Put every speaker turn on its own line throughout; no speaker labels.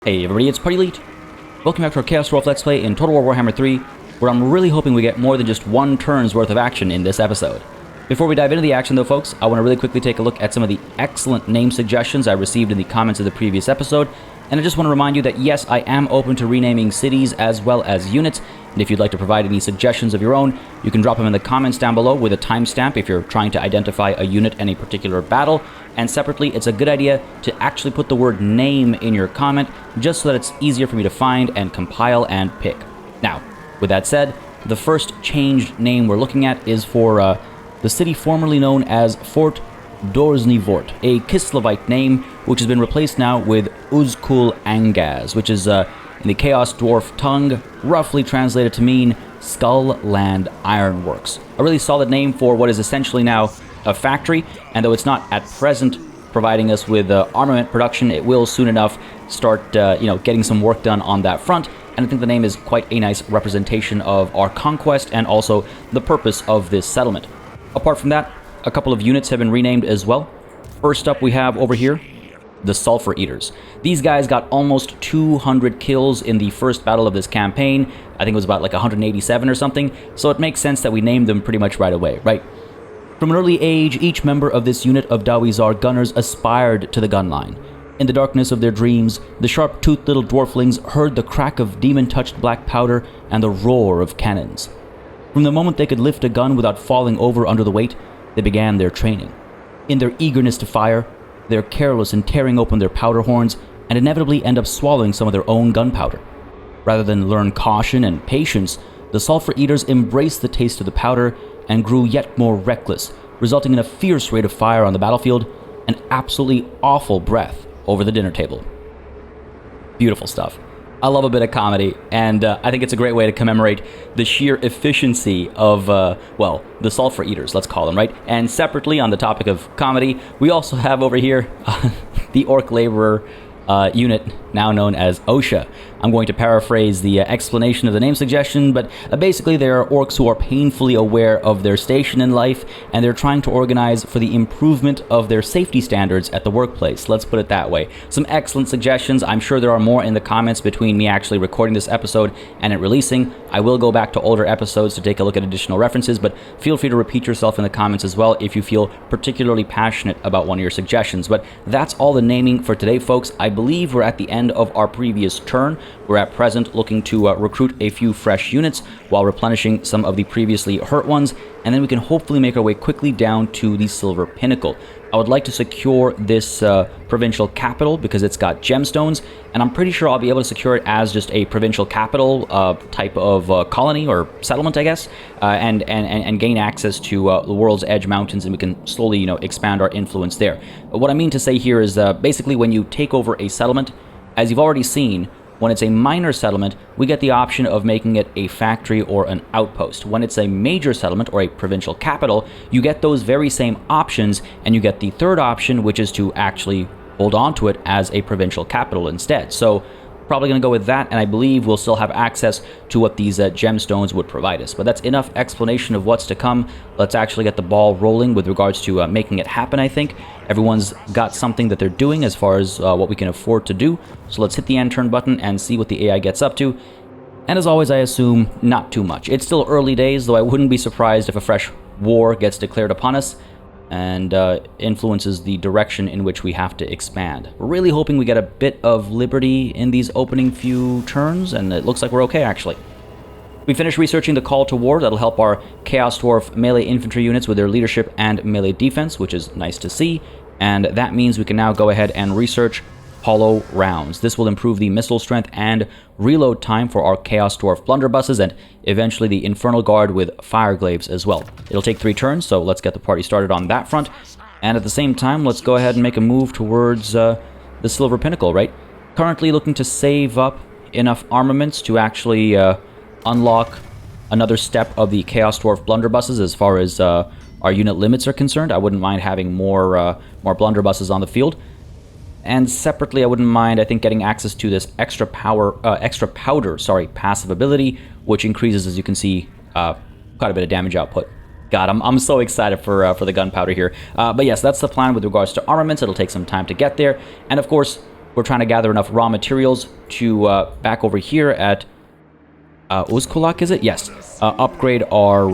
Hey everybody, it's PartyElite. Welcome back to our Chaos Dwarfs Let's Play in Total War Warhammer 3, where I'm really hoping we get more than just one turn's worth of action in this episode. Before we dive into the action though folks, I want to really quickly take a look at some of the excellent name suggestions I received in the comments of the previous episode, and I just want to remind you that yes, I am open to renaming cities as well as units, and if you'd like to provide any suggestions of your own, you can drop them in the comments down below with a timestamp if you're trying to identify a unit in a particular battle, and separately, it's a good idea to actually put the word name in your comment, just so that it's easier for me to find and compile and pick. Now, with that said, the first changed name we're looking at is for the city formerly known as Fort Dorsnivort, a Kislevite name, which has been replaced now with Uzkul Angaz, which is, in the Chaos Dwarf tongue, roughly translated to mean Skull Land Ironworks. A really solid name for what is essentially now a factory, and though it's not at present providing us with armament production, it will soon enough start getting some work done on that front, and I think the name is quite a nice representation of our conquest and also the purpose of this settlement. Apart from that, a couple of units have been renamed as well. First up we have over here the Sulfur Eaters. These guys got almost 200 kills in the first battle of this campaign. I think it was about like 187 or something, so it makes sense that we named them pretty much right away, right? From an early age, each member of this unit of Dawi Zharr gunners aspired to the gun line. In the darkness of their dreams, the sharp-toothed little dwarflings heard the crack of demon-touched black powder and the roar of cannons. From the moment they could lift a gun without falling over under the weight, they began their training. In their eagerness to fire, they're careless in tearing open their powder horns and inevitably end up swallowing some of their own gunpowder. Rather than learn caution and patience, the Sulfur Eaters embraced the taste of the powder and grew yet more reckless, resulting in a fierce rate of fire on the battlefield and absolutely awful breath over the dinner table. Beautiful stuff. I love a bit of comedy, and I think it's a great way to commemorate the sheer efficiency of, the Sulfur Eaters, let's call them, right? And separately, on the topic of comedy, we also have over here the Orc Laborer unit, now known as OSHA. I'm going to paraphrase the explanation of the name suggestion, but basically they are orcs who are painfully aware of their station in life, and they're trying to organize for the improvement of their safety standards at the workplace. Let's put it that way. Some excellent suggestions. I'm sure there are more in the comments between me actually recording this episode and it releasing. I will go back to older episodes to take a look at additional references, but feel free to repeat yourself in the comments as well if you feel particularly passionate about one of your suggestions. But that's all the naming for today, folks. I believe we're at the end of our previous turn. We're at present looking to recruit a few fresh units while replenishing some of the previously hurt ones, and then we can hopefully make our way quickly down to the Silver Pinnacle. I would like to secure this provincial capital because it's got gemstones, and I'm pretty sure I'll be able to secure it as just a provincial capital type of colony or settlement, I guess, and gain access to the World's Edge Mountains, and we can slowly, expand our influence there. What I mean to say here is basically when you take over a settlement, as you've already seen, when it's a minor settlement, we get the option of making it a factory or an outpost. When it's a major settlement or a provincial capital, you get those very same options, and you get the third option, which is to actually hold on to it as a provincial capital instead. So probably going to go with that, and I believe we'll still have access to what these gemstones would provide us. But that's enough explanation of what's to come. Let's actually get the ball rolling with regards to making it happen, I think. Everyone's got something that they're doing as far as what we can afford to do. So let's hit the end turn button and see what the AI gets up to. And as always, I assume not too much. It's still early days, though I wouldn't be surprised if a fresh war gets declared upon us and influences the direction in which we have to expand. We're really hoping we get a bit of liberty in these opening few turns, and it looks like we're okay, actually. We finished researching the call to war. That'll help our Chaos Dwarf melee infantry units with their leadership and melee defense, which is nice to see, and that means we can now go ahead and research hollow rounds. This will improve the missile strength and reload time for our Chaos Dwarf blunderbusses, and eventually the Infernal Guard with fire glaives as well. It'll take 3 turns, so let's get the party started on that front. And at the same time, let's go ahead and make a move towards the Silver Pinnacle, right? Currently looking to save up enough armaments to actually unlock another step of the Chaos Dwarf blunderbusses as far as our unit limits are concerned. I wouldn't mind having more blunderbusses on the field. And separately, I wouldn't mind, I think, getting access to this extra powder, passive ability, which increases, as you can see, quite a bit of damage output. God, I'm so excited for the gunpowder here. But yes, that's the plan with regards to armaments. It'll take some time to get there. And of course, we're trying to gather enough raw materials to, back over here at Uzkulak, is it? Yes. Upgrade our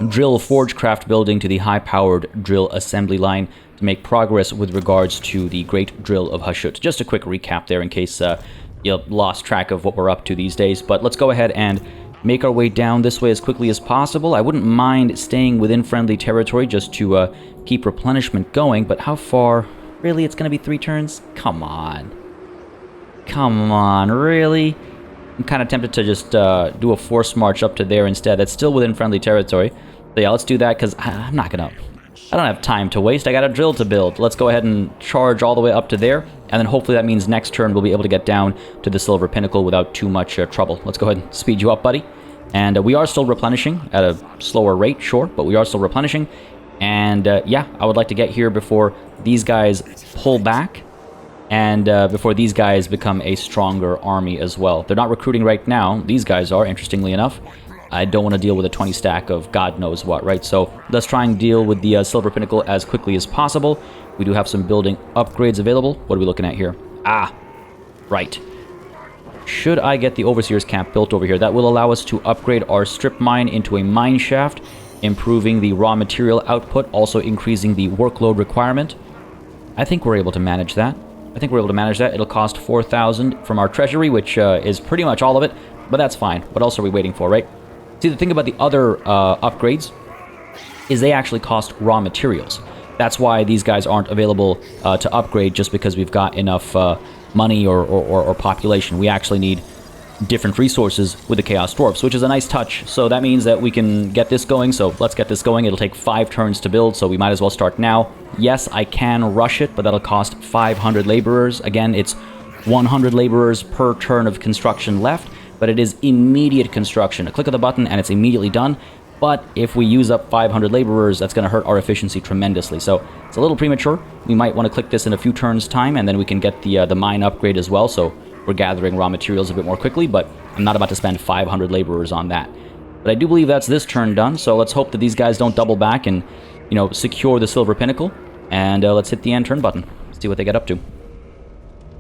drill forgecraft building to the high-powered drill assembly line to make progress with regards to the Great Drill of Hashut. Just a quick recap there in case you lost track of what we're up to these days. But let's go ahead and make our way down this way as quickly as possible. I wouldn't mind staying within friendly territory just to keep replenishment going, but how far? Really? It's going to be 3 turns? Come on. Come on, really? I'm kind of tempted to just do a force march up to there instead. That's still within friendly territory. So yeah, let's do that, because I'm not going to... I don't have time to waste. I got a drill to build. Let's go ahead and charge all the way up to there, and then hopefully that means next turn we'll be able to get down to the Silver Pinnacle without too much trouble. Let's go ahead and speed you up, buddy. And we are still replenishing at a slower rate, sure, but we are still replenishing. And yeah, I would like to get here before these guys pull back, and before these guys become a stronger army as well. They're not recruiting right now. These guys are, interestingly enough. I don't want to deal with a 20 stack of God knows what, right? So let's try and deal with the Silver Pinnacle as quickly as possible. We do have some building upgrades available. What are we looking at here? Ah, right. Should I get the Overseer's Camp built over here? That will allow us to upgrade our strip mine into a mine shaft, improving the raw material output, also increasing the workload requirement. I think we're able to manage that. It'll cost 4,000 from our treasury, which is pretty much all of it, but that's fine. What else are we waiting for, right? See, the thing about the other upgrades is they actually cost raw materials. That's why these guys aren't available to upgrade just because we've got enough money or population. We actually need different resources with the Chaos Dwarfs, which is a nice touch. So that means that we can get this going. So let's get this going. It'll take 5 turns to build, so we might as well start now. Yes, I can rush it, but that'll cost 500 laborers. Again, it's 100 laborers per turn of construction left, but it is immediate construction. A click of the button and it's immediately done. But if we use up 500 laborers, that's going to hurt our efficiency tremendously. So it's a little premature. We might want to click this in a few turns' time, and then we can get the mine upgrade as well. So we're gathering raw materials a bit more quickly, but I'm not about to spend 500 laborers on that. But I do believe that's this turn done, so let's hope that these guys don't double back and, you know, secure the Silver Pinnacle. And let's hit the end turn button. See what they get up to.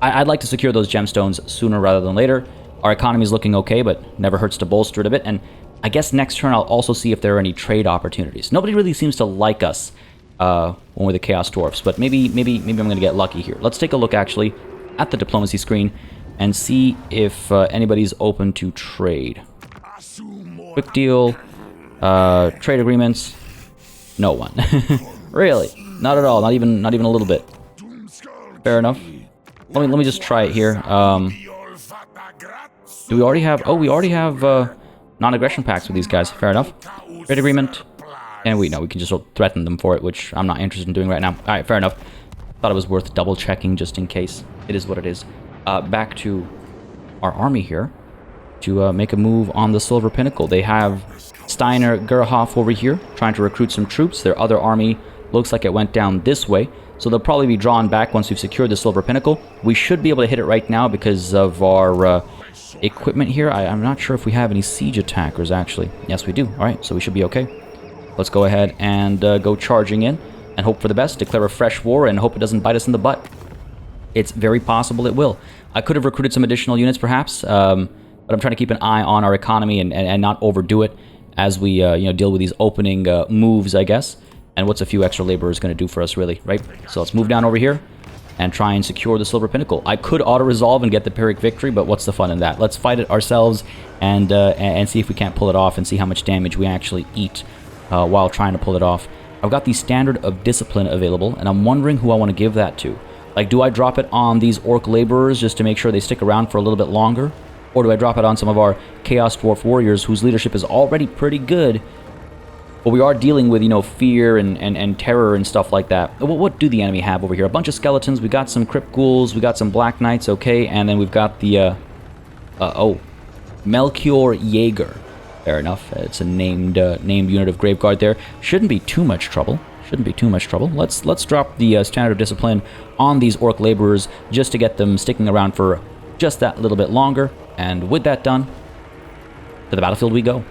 I'd like to secure those gemstones sooner rather than later. Our economy is looking okay, but never hurts to bolster it a bit. And I guess next turn I'll also see if there are any trade opportunities. Nobody really seems to like us when we're the Chaos Dwarfs, but maybe I'm going to get lucky here. Let's take a look actually at the diplomacy screen and see if anybody's open to trade. Quick deal, trade agreements. No one. Really, not at all. Not even a little bit. Fair enough. Let me just try it here. Do we already have? Oh, we already have non-aggression pacts with these guys. Fair enough. Trade agreement. And we can just threaten them for it, which I'm not interested in doing right now. All right, fair enough. Thought it was worth double checking just in case. It is what it is. Back to our army here to make a move on the Silver Pinnacle. They have Steiner Gerhoff over here trying to recruit some troops. Their other army looks like it went down this way, so they'll probably be drawn back once we've secured the Silver Pinnacle. We should be able to hit it right now because of our equipment here. I'm not sure if we have any siege attackers, actually. Yes, we do. All right, so we should be okay. Let's go ahead and go charging in and hope for the best, declare a fresh war, and hope it doesn't bite us in the butt. It's very possible it will. I could have recruited some additional units, perhaps, but I'm trying to keep an eye on our economy and not overdo it as we deal with these opening moves, I guess. And what's a few extra laborers going to do for us, really, right? So let's move down over here and try and secure the Silver Pinnacle. I could auto-resolve and get the Pyrrhic victory, but what's the fun in that? Let's fight it ourselves and see if we can't pull it off and see how much damage we actually eat while trying to pull it off. I've got the Standard of Discipline available, and I'm wondering who I want to give that to. Like, do I drop it on these Orc laborers just to make sure they stick around for a little bit longer? Or do I drop it on some of our Chaos Dwarf warriors whose leadership is already pretty good? But we are dealing with, fear and terror and stuff like that. What do the enemy have over here? A bunch of skeletons. We got some Crypt Ghouls. We got some Black Knights, okay. And then we've got the, Melchior Jaeger. Fair enough. It's a named unit of Graveguard there. Shouldn't be too much trouble. Let's drop the Standard of Discipline on these Orc laborers just to get them sticking around for just that little bit longer. And with that done, to the battlefield we go.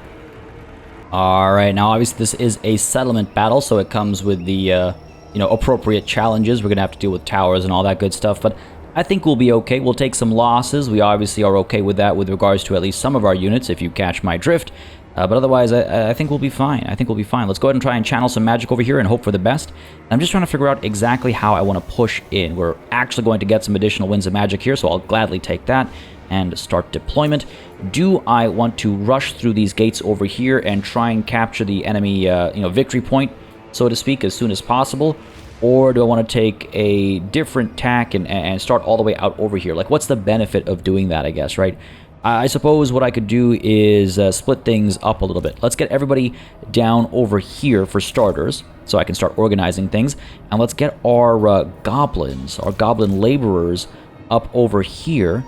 Alright, now obviously this is a settlement battle, so it comes with the, appropriate challenges. We're going to have to deal with towers and all that good stuff, but I think we'll be okay. We'll take some losses. We obviously are okay with that with regards to at least some of our units, if you catch my drift. But otherwise, I think we'll be fine. I think we'll be fine. Let's go ahead and try and channel some magic over here and hope for the best. I'm just trying to figure out exactly how I want to push in. We're actually going to get some additional winds of magic here, so I'll gladly take that and start deployment. Do I want to rush through these gates over here and try and capture the enemy, victory point, so to speak, as soon as possible? Or do I want to take a different tack and start all the way out over here? Like, what's the benefit of doing that, I guess, right? I suppose what I could do is split things up a little bit. Let's get everybody down over here for starters, so I can start organizing things. And let's get our goblins, our goblin laborers, up over here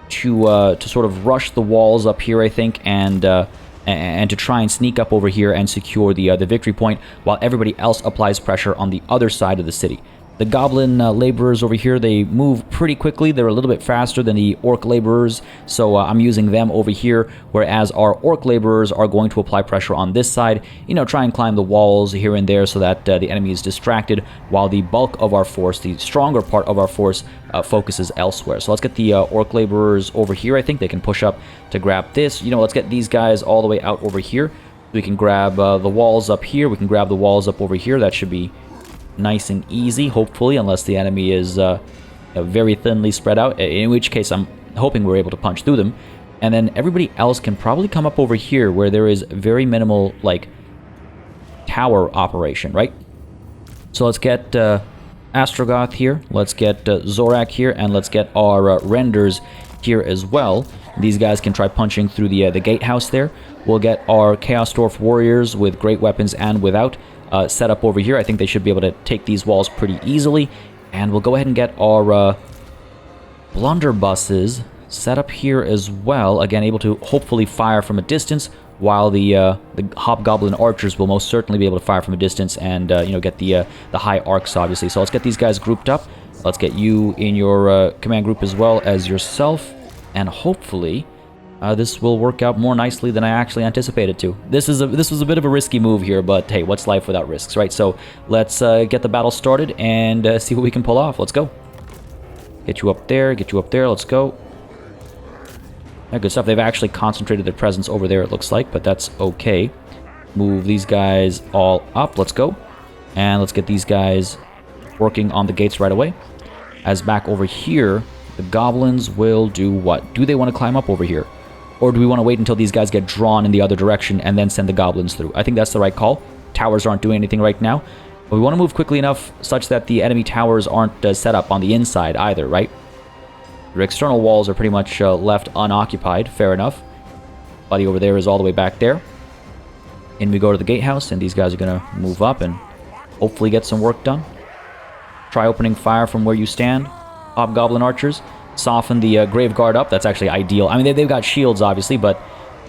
to sort of rush the walls up here, I think, and to try and sneak up over here and secure the victory point, while everybody else applies pressure on the other side of the city. The goblin laborers over here, they move pretty quickly. They're a little bit faster than the orc laborers, so I'm using them over here, whereas our orc laborers are going to apply pressure on this side, try and climb the walls here and there so that the enemy is distracted, while the bulk of our force, the stronger part of our force, focuses elsewhere. So let's get the orc laborers over here. I think they can push up to grab this. Let's get these guys all the way out over here. We can grab the walls up here. We can grab the walls up over here. That should be nice and easy, hopefully, unless the enemy is very thinly spread out, in which case I'm hoping we're able to punch through them. And then everybody else can probably come up over here where there is very minimal, like, tower operation, right? So let's get Astragoth here, let's get Zorak here, and let's get our renders here as well. These guys can try punching through the gatehouse there. We'll get our Chaos Dwarf warriors with great weapons and without set up over here. I think they should be able to take these walls pretty easily. And we'll go ahead and get our blunderbusses set up here as well. Again, able to hopefully fire from a distance, while the hobgoblin archers will most certainly be able to fire from a distance and get the high arcs, obviously. So let's get these guys grouped up. Let's get you in your command group as well as yourself, and hopefully this will work out more nicely than I actually anticipated to. This was a bit of a risky move here, but hey, what's life without risks, right? So let's get the battle started and see what we can pull off. Let's go. Get you up there, let's go. Yeah, good stuff. They've actually concentrated their presence over there, it looks like, but that's okay. Move these guys all up, let's go. And let's get these guys working on the gates right away. As back over here, the goblins will do what? Do they want to climb up over here? Or do we want to wait until these guys get drawn in the other direction and then send the goblins through? I think that's the right call. Towers aren't doing anything right now. But we want to move quickly enough such that the enemy towers aren't set up on the inside either, right? Your external walls are pretty much left unoccupied. Fair enough. Buddy over there is all the way back there. In we go to the gatehouse, and these guys are going to move up and hopefully get some work done. Try opening fire from where you stand. Hobgoblin archers. Soften the Grave Guard up. That's actually ideal. I mean, they've got shields, obviously, but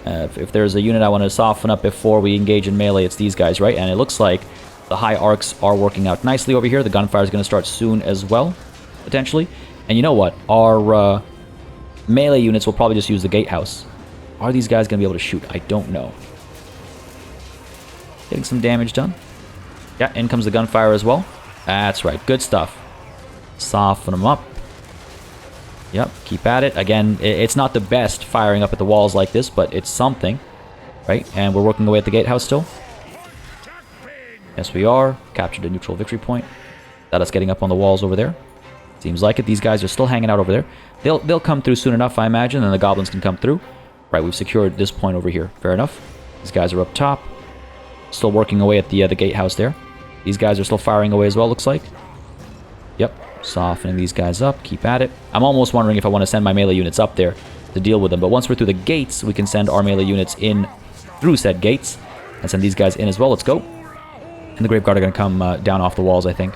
if there's a unit I want to soften up before we engage in melee, it's these guys, right? And it looks like the high arcs are working out nicely over here. The gunfire is going to start soon as well, potentially. And you know what? Our melee units will probably just use the gatehouse. Are these guys going to be able to shoot? I don't know. Getting some damage done. Yeah, in comes the gunfire as well. That's right. Good stuff. Soften them up. Yep, keep at it. Again, it's not the best firing up at the walls like this, but it's something, right? And we're working away at the gatehouse still. Yes, we are. Captured a neutral victory point. That us getting up on the walls over there. Seems like it. These guys are still hanging out over there. They'll come through soon enough, I imagine, and the goblins can come through. Right, we've secured this point over here. Fair enough. These guys are up top. Still working away at the gatehouse there. These guys are still firing away as well, looks like. Yep. Softening these guys up. Keep at it. I'm almost wondering if I want to send my melee units up there to deal with them. But once we're through the gates, we can send our melee units in through said gates. And send these guys in as well. Let's go. And the Grave Guard are going to come down off the walls, I think.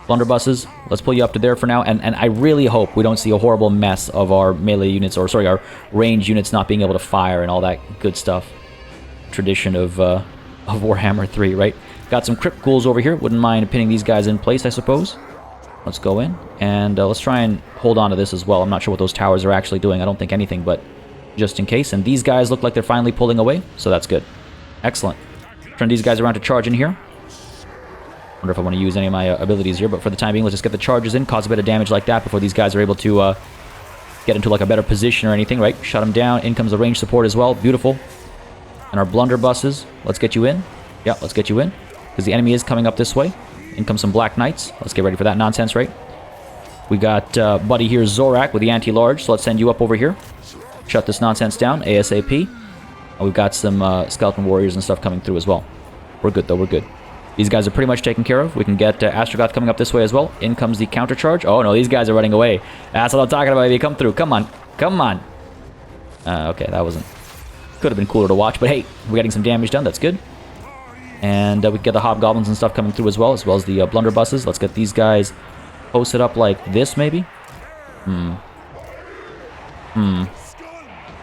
Blunderbusses, let's pull you up to there for now. And I really hope we don't see a horrible mess of our melee units, or sorry, our range units not being able to fire and all that good stuff. Tradition of Warhammer 3, right? Got some crypt ghouls over here. Wouldn't mind pinning these guys in place, I suppose. Let's go in, and let's try and hold on to this as well. I'm not sure what those towers are actually doing. I don't think anything, but just in case. And these guys look like they're finally pulling away, so that's good. Excellent. Turn these guys around to charge in here. Wonder if I want to use any of my abilities here, but for the time being, let's just get the charges in, cause a bit of damage like that before these guys are able to get into like a better position or anything, right? Shut them down. In comes the range support as well. Beautiful. And our blunderbusses. Let's get you in. Yeah, let's get you in. Because the enemy is coming up this way. In comes some Black Knights. Let's get ready for that nonsense, right? We got buddy here, Zorak, with the anti-large. So let's send you up over here. Shut this nonsense down, ASAP. And we've got some skeleton warriors and stuff coming through as well. We're good, though. We're good. These guys are pretty much taken care of. We can get Astragoth coming up this way as well. In comes the counter charge. Oh, no, these guys are running away. That's what I'm talking about. They come through. Come on. Come on. Okay, that wasn't... Could have been cooler to watch, but hey, we're getting some damage done. That's good. And we can get the hobgoblins and stuff coming through as well as the blunderbusses. Let's get these guys posted up like this, maybe.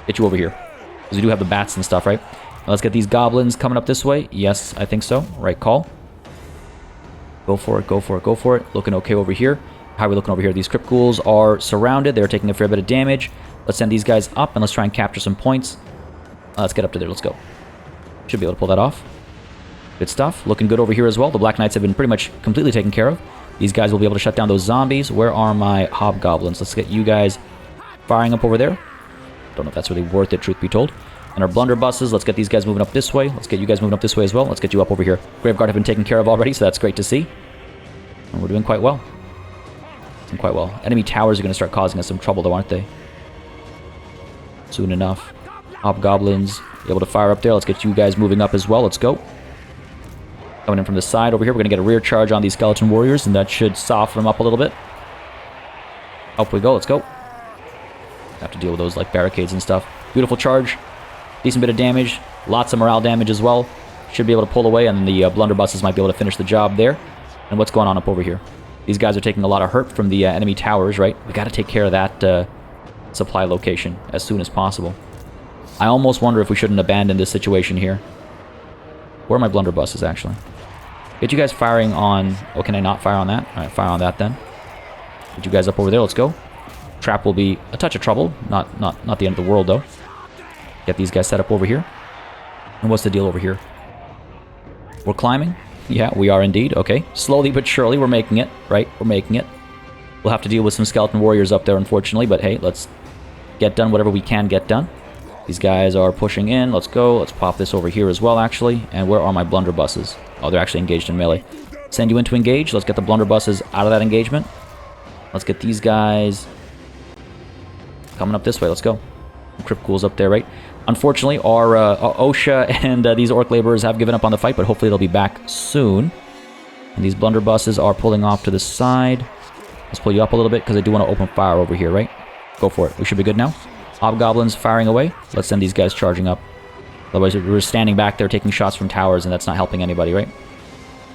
Get you over here. Because we do have the bats and stuff, right? Now let's get these goblins coming up this way. Yes, I think so. Right call. Go for it, go for it, go for it. Looking okay over here. How are we looking over here? These crypt ghouls are surrounded. They're taking a fair bit of damage. Let's send these guys up and let's try and capture some points. Let's get up to there. Let's go. Should be able to pull that off. Good stuff. Looking good over here as well. The Black Knights have been pretty much completely taken care of. These guys will be able to shut down those zombies. Where are my hobgoblins? Let's get you guys firing up over there. Don't know if that's really worth it, truth be told. And our blunderbusses, let's get these guys moving up this way. Let's get you guys moving up this way as well. Let's get you up over here. Graveguard have been taken care of already, so that's great to see. And we're doing quite well. Doing quite well. Enemy towers are going to start causing us some trouble, though, aren't they? Soon enough. Hobgoblins able to fire up there. Let's get you guys moving up as well. Let's go. Coming in from the side over here. We're going to get a rear charge on these skeleton warriors, and that should soften them up a little bit. Up we go. Let's go. Have to deal with those like barricades and stuff. Beautiful charge. Decent bit of damage. Lots of morale damage as well. Should be able to pull away, and the blunderbusses might be able to finish the job there. And what's going on up over here? These guys are taking a lot of hurt from the enemy towers, right? We got to take care of that supply location as soon as possible. I almost wonder if we shouldn't abandon this situation here. Where are my blunderbusses, actually? Get you guys firing on... Oh, can I not fire on that? Alright, fire on that then. Get you guys up over there. Let's go. Trap will be a touch of trouble. Not the end of the world, though. Get these guys set up over here. And what's the deal over here? We're climbing? Yeah, we are indeed. Okay. Slowly but surely, we're making it. Right? We're making it. We'll have to deal with some skeleton warriors up there, unfortunately. But hey, let's get done whatever we can get done. These guys are pushing in. Let's go. Let's pop this over here as well, actually. And where are my blunderbusses? Oh, they're actually engaged in melee. Send you in to engage. Let's get the blunderbusses out of that engagement. Let's get these guys coming up this way. Let's go. Crypt ghouls up there, right? Unfortunately, our OSHA and these orc laborers have given up on the fight, but hopefully they'll be back soon. And these blunderbusses are pulling off to the side. Let's pull you up a little bit because I do want to open fire over here, right? Go for it. We should be good now. Hobgoblins firing away. Let's send these guys charging up. Otherwise, we're standing back there taking shots from towers, and that's not helping anybody, right?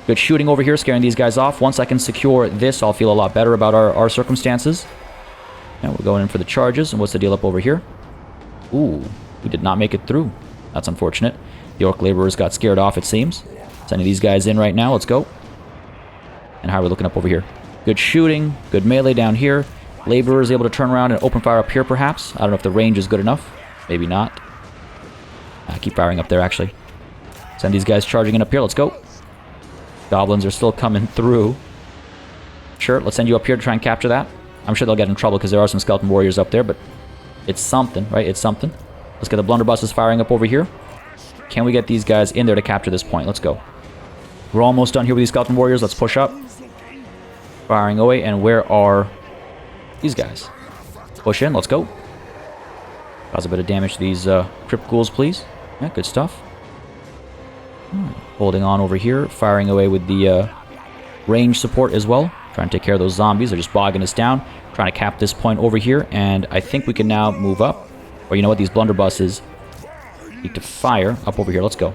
Good shooting over here, scaring these guys off. Once I can secure this, I'll feel a lot better about our circumstances. Now we're going in for the charges. And what's the deal up over here? Ooh, we did not make it through. That's unfortunate. The orc laborers got scared off, it seems. Sending these guys in right now. Let's go. And how are we looking up over here? Good shooting. Good melee down here. Laborers able to turn around and open fire up here, perhaps. I don't know if the range is good enough. Maybe not. Keep firing up there, actually. Send these guys charging in up here. Let's go. Goblins are still coming through. Sure, let's send you up here to try and capture that. I'm sure they'll get in trouble because there are some skeleton warriors up there, but it's something, right? It's something. Let's get the blunderbusses firing up over here. Can we get these guys in there to capture this point? Let's go. We're almost done here with these skeleton warriors. Let's push up. Firing away. And where are these guys? Push in. Let's go. Cause a bit of damage to these crypt ghouls, please. Yeah, good stuff. Holding on over here. Firing away with the range support as well. Trying to take care of those zombies. They're just bogging us down. Trying to cap this point over here. And I think we can now move up. Or you know what? These blunderbusses need to fire up over here. Let's go.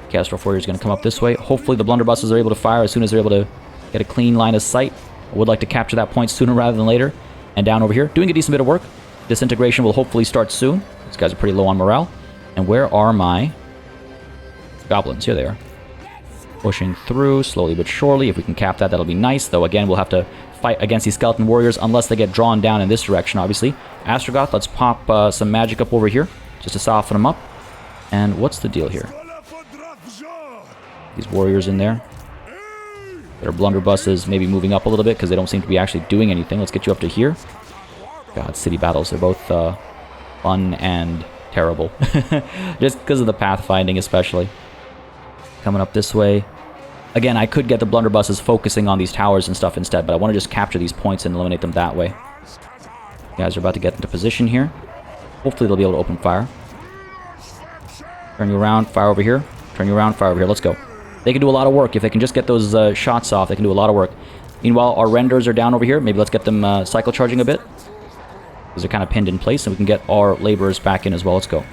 Chaos Dwarf Warrior is going to come up this way. Hopefully the blunderbusses are able to fire as soon as they're able to get a clean line of sight. I would like to capture that point sooner rather than later. And down over here. Doing a decent bit of work. Disintegration will hopefully start soon. These guys are pretty low on morale. And where are my goblins? Here they are. Pushing through slowly but surely. If we can cap that, that'll be nice. Though, again, we'll have to fight against these skeleton warriors unless they get drawn down in this direction, obviously. Astragoth, let's pop some magic up over here just to soften them up. And what's the deal here? These warriors in there. Their blunderbusses maybe moving up a little bit because they don't seem to be actually doing anything. Let's get you up to here. God, city battles, they're both fun and terrible. Just because of the pathfinding especially. Coming up this way. Again, I could get the blunderbusses focusing on these towers and stuff instead, but I want to just capture these points and eliminate them that way. You guys are about to get into position here. Hopefully they'll be able to open fire. Turn you around, fire over here. Turn you around, fire over here. Let's go. They can do a lot of work. If they can just get those shots off, they can do a lot of work. Meanwhile, our renders are down over here. Maybe let's get them cycle charging a bit. Because they're kind of pinned in place, and we can get our laborers back in as well. Let's go.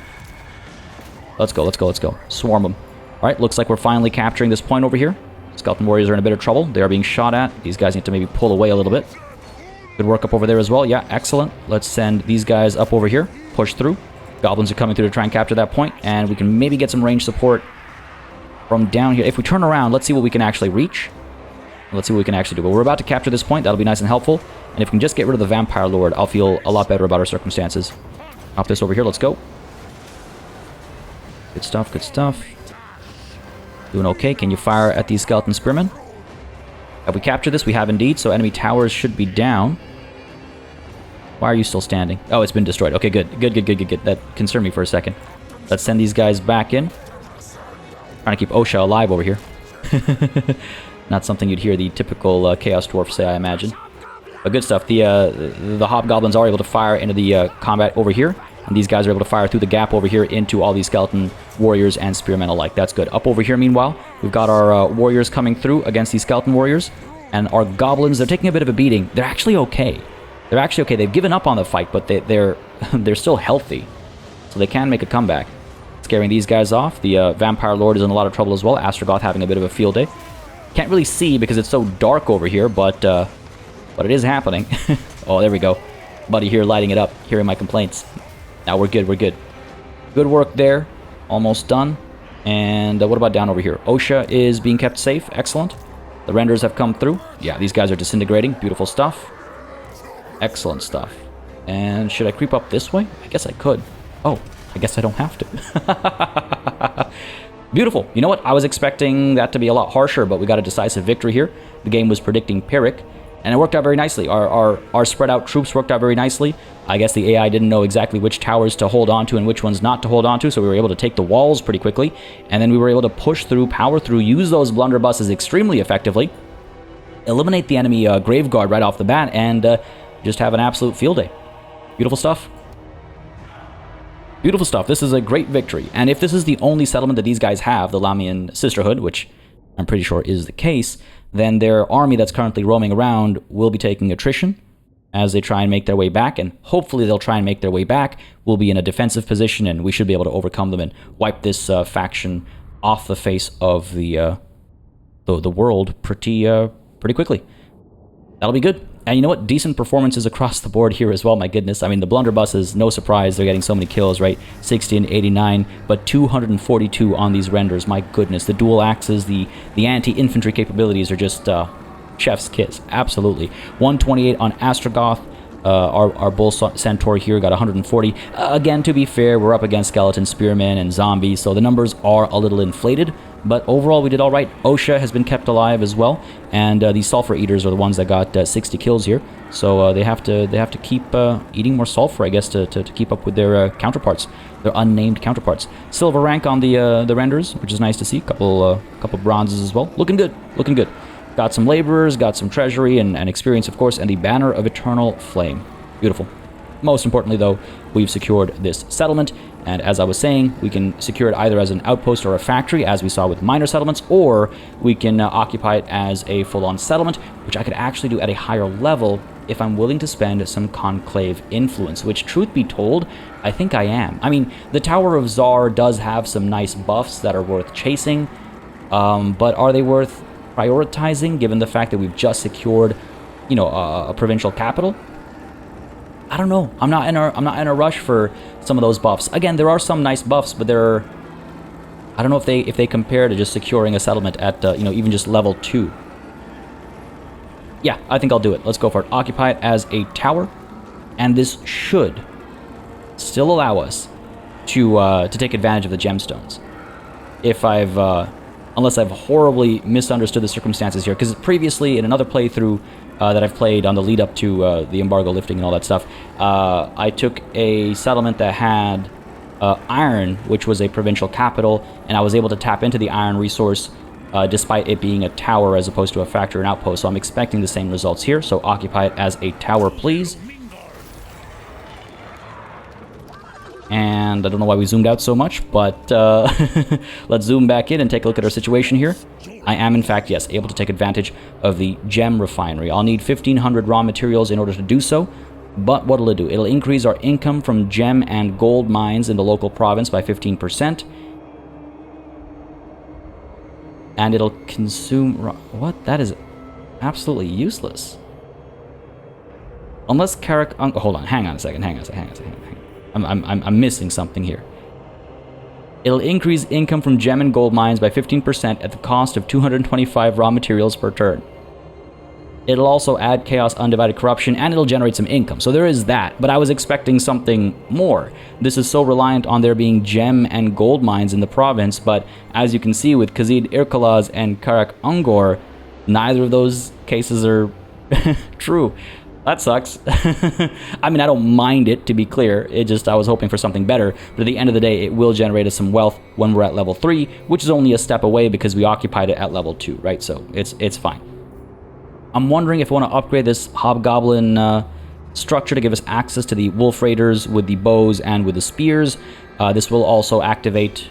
Let's go, let's go, let's go. Swarm them. Alright, looks like we're finally capturing this point over here. Skeleton warriors are in a bit of trouble. They are being shot at. These guys need to maybe pull away a little bit. Good work up over there as well. Yeah, excellent. Let's send these guys up over here. Push through. Goblins are coming through to try and capture that point, and we can maybe get some range support from down here. If we turn around, let's see what we can actually reach. Let's see what we can actually do. But we're about to capture this point. That'll be nice and helpful. And if we can just get rid of the Vampire Lord, I'll feel a lot better about our circumstances. Hop this over here. Let's go. Good stuff, good stuff. Doing okay. Can you fire at these skeleton spearmen? Have we captured this? We have indeed. So enemy towers should be down. Why are you still standing? Oh, it's been destroyed. Okay, good. Good, good, good, good, good. That concerned me for a second. Let's send these guys back in. Trying to keep OSHA alive over here. Not something you'd hear the typical Chaos Dwarf say, I imagine. But good stuff. The Hobgoblins are able to fire into the combat over here. And these guys are able to fire through the gap over here into all these skeleton warriors and spearmen alike. That's good. Up over here, meanwhile, we've got our warriors coming through against these skeleton warriors. And our goblins, they're taking a bit of a beating. They're actually okay. They're actually okay. They've given up on the fight, but they're still healthy. So they can make a comeback. Scaring these guys off. The Vampire Lord is in a lot of trouble as well. Astragoth having a bit of a field day. Can't really see because it's so dark over here, but it is happening. Oh, there we go. Buddy here lighting it up, hearing my complaints. Now we're good, we're good. Good work there. Almost done. And what about down over here? OSHA is being kept safe. Excellent. The renders have come through. Yeah, these guys are disintegrating. Beautiful stuff. Excellent stuff. And should I creep up this way? I guess I could. Oh, I guess I don't have to. Beautiful. You know what? I was expecting that to be a lot harsher, but we got a decisive victory here. The game was predicting Pyrrhic, and it worked out very nicely. Our spread out troops worked out very nicely. I guess the AI didn't know exactly which towers to hold on to and which ones not to hold on to, so we were able to take the walls pretty quickly, and then we were able to push through, power through, use those blunderbusses extremely effectively, eliminate the enemy Graveguard right off the bat, and just have an absolute field day. Beautiful stuff. Beautiful stuff. This is a great victory. And if this is the only settlement that these guys have, the Lamian Sisterhood, which I'm pretty sure is the case, then their army that's currently roaming around will be taking attrition as they try and make their way back. And hopefully they'll try and make their way back. We'll be in a defensive position and we should be able to overcome them and wipe this faction off the face of the world pretty quickly. That'll be good. And you know what? Decent performances across the board here as well, my goodness. I mean, the blunderbusses, no surprise, they're getting so many kills, right? 60 and 89, but 242 on these renders. My goodness, the dual axes, the anti-infantry capabilities are just chef's kiss. Absolutely. 128 on Astragoth. Our Bull Centaur here got 140. Again, to be fair, we're up against skeleton spearmen and zombies, so the numbers are a little inflated. But overall, we did all right. OSHA has been kept alive as well, and these sulfur eaters are the ones that got 60 kills here. So they have to keep eating more sulfur, I guess, to keep up with their counterparts, their unnamed counterparts. Silver rank on the renders, which is nice to see. Couple bronzes as well. Looking good, looking good. Got some laborers, got some treasury and experience, of course, and the Banner of Eternal Flame. Beautiful. Most importantly, though, we've secured this settlement, and as I was saying, we can secure it either as an outpost or a factory, as we saw with minor settlements, or we can occupy it as a full-on settlement, which I could actually do at a higher level if I'm willing to spend some conclave influence, which, truth be told, I think I am. I mean, the Tower of Zharr does have some nice buffs that are worth chasing, but are they worth prioritizing, given the fact that we've just secured, you know, a provincial capital? I don't know. I'm not in a rush for some of those buffs. Again, there are some nice buffs, but they're, I don't know if they compare to just securing a settlement at you know, even just level 2. Yeah, I think I'll do it. Let's go for it. Occupy it as a tower, and this should still allow us to take advantage of the gemstones. If I've unless I've horribly misunderstood the circumstances here. Because previously, in another playthrough that I've played on the lead up to the embargo lifting and all that stuff, I took a settlement that had iron, which was a provincial capital, and I was able to tap into the iron resource despite it being a tower as opposed to a factory and outpost. So I'm expecting the same results here. So occupy it as a tower, please. And I don't know why we zoomed out so much, but let's zoom back in and take a look at our situation here. I am, in fact, yes, able to take advantage of the gem refinery. I'll need 1,500 raw materials in order to do so, but what will it do? It'll increase our income from gem and gold mines in the local province by 15%. And it'll consume... What? That is absolutely useless. Unless Carrick... hold on, hang on a second. I'm missing something here. It'll increase income from gem and gold mines by 15% at the cost of 225 raw materials per turn. It'll also add Chaos Undivided Corruption, and it'll generate some income. So there is that, but I was expecting something more. This is so reliant on there being gem and gold mines in the province, but as you can see with Khazid Irkalaz and Karak Ungor, neither of those cases are true. That sucks. I mean, I don't mind it, to be clear. It just, I was hoping for something better. But at the end of the day, it will generate us some wealth when we're at level 3, which is only a step away because we occupied it at level 2, right? So it's fine. I'm wondering if I want to upgrade this Hobgoblin structure to give us access to the Wolf Raiders with the bows and with the spears. This will also activate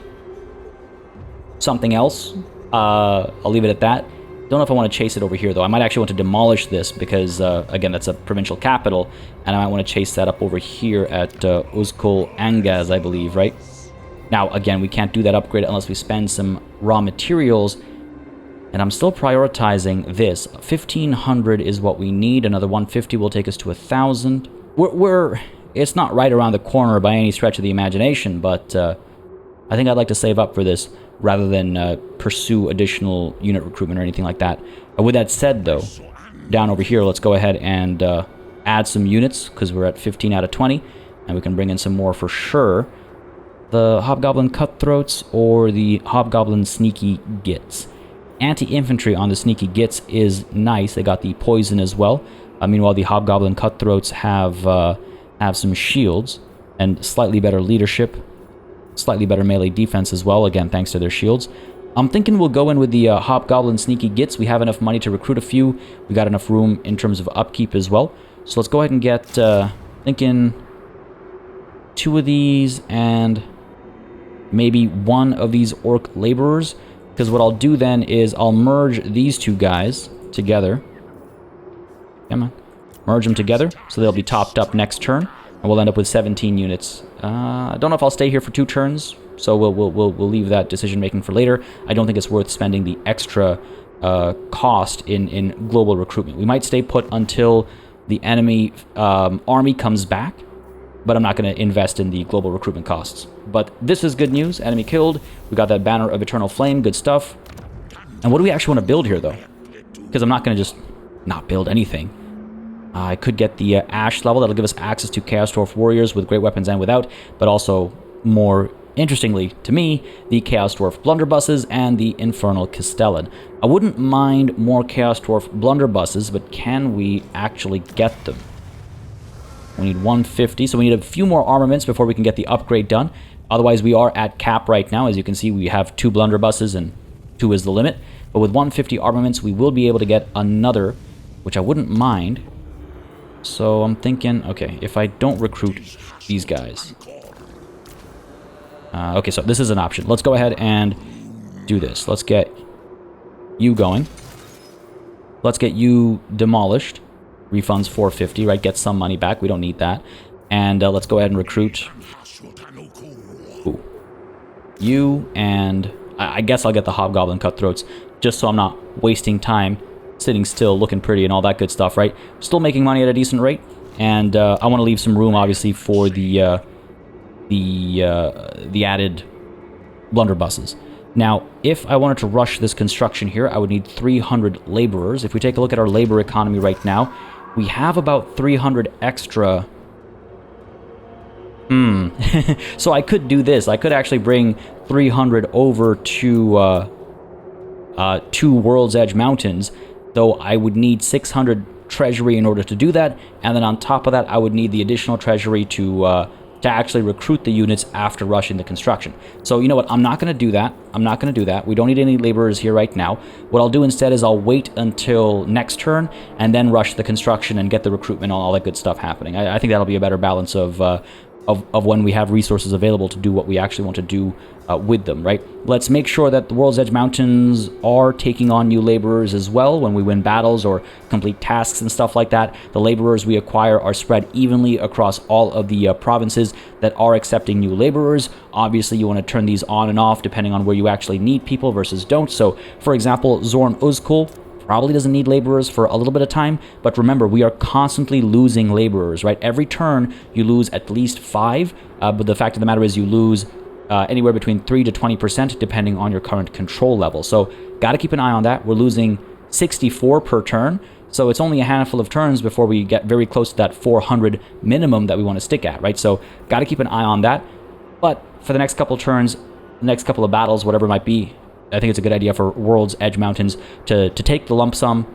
something else. I'll leave it at that. Don't know if I want to chase it over here, though. I might actually want to demolish this because, again, that's a provincial capital, and I might want to chase that up over here at Uzkul Angaz, I believe, right? Now, again, we can't do that upgrade unless we spend some raw materials, and I'm still prioritizing this. 1,500 is what we need. Another 150 will take us to 1,000. It's not right around the corner by any stretch of the imagination, but I think I'd like to save up for this rather than pursue additional unit recruitment or anything like that. With that said, though, down over here, let's go ahead and add some units, because we're at 15 out of 20, and we can bring in some more for sure. The Hobgoblin Cutthroats or the Hobgoblin Sneaky Gits. Anti-infantry on the Sneaky Gits is nice. They got the poison as well. Meanwhile, the Hobgoblin Cutthroats have some shields and slightly better leadership. Slightly better melee defense as well, again, thanks to their shields. I'm thinking we'll go in with the Hobgoblin Sneaky Gits. We have enough money to recruit a few. We got enough room in terms of upkeep as well. So let's go ahead and get, thinking 2 of these and maybe 1 of these Orc Laborers. Because what I'll do then is I'll merge these 2 guys together. Come on. Merge them together, so they'll be topped up next turn. And we'll end up with 17 units. I don't know if I'll stay here for 2 turns, so we'll leave that decision making for later. I don't think it's worth spending the extra cost in global recruitment. We might stay put until the enemy army comes back, but I'm not going to invest in the global recruitment costs. But this is good news. Enemy killed. We got that Banner of Eternal Flame. Good stuff. And what do we actually want to build here, though? Because I'm not going to just not build anything. I could get the Ash level. That'll give us access to Chaos Dwarf Warriors with great weapons and without, but also, more interestingly to me, the Chaos Dwarf Blunderbusses and the Infernal Castellan. I wouldn't mind more Chaos Dwarf Blunderbusses, but can we actually get them? We need 150, so we need a few more armaments before we can get the upgrade done. Otherwise, we are at cap right now. As you can see, we have 2 Blunderbusses and 2 is the limit. But with 150 armaments, we will be able to get another, which I wouldn't mind. So I'm thinking, okay, if I don't recruit these guys. Okay, so this is an option. Let's go ahead and do this. Let's get you going. Let's get you demolished. Refunds 450, right? Get some money back. We don't need that. And let's go ahead and recruit you, and I guess I'll get the Hobgoblin Cutthroats, just so I'm not wasting time sitting still, looking pretty, and all that good stuff, right? Still making money at a decent rate, and I want to leave some room, obviously, for the added blunderbusses. Now, if I wanted to rush this construction here, I would need 300 laborers. If we take a look at our labor economy right now, we have about 300 extra. So I could do this. I could actually bring 300 over to to World's Edge Mountains, though I would need 600 treasury in order to do that, and then on top of that, I would need the additional treasury to actually recruit the units after rushing the construction. So you know what, I'm not going to do that. We don't need any laborers here right now. What I'll do instead is I'll wait until next turn and then rush the construction and get the recruitment and all that good stuff happening. I think that'll be a better balance of when we have resources available to do what we actually want to do with them, right? Let's make sure that the World's Edge Mountains are taking on new laborers as well when we win battles or complete tasks and stuff like that. The laborers we acquire are spread evenly across all of the provinces that are accepting new laborers. Obviously, you want to turn these on and off depending on where you actually need people versus don't. So, for example, Zorn Uzkul probably doesn't need laborers for a little bit of time, but remember, we are constantly losing laborers, right? Every turn, you lose at least 5, but the fact of the matter is you lose anywhere between 3 to 20% depending on your current control level. So, got to keep an eye on that. We're losing 64 per turn, so it's only a handful of turns before we get very close to that 400 minimum that we want to stick at, right? So, got to keep an eye on that. But for the next couple turns, the next couple of battles, whatever it might be, I think it's a good idea for World's Edge Mountains to take the lump sum,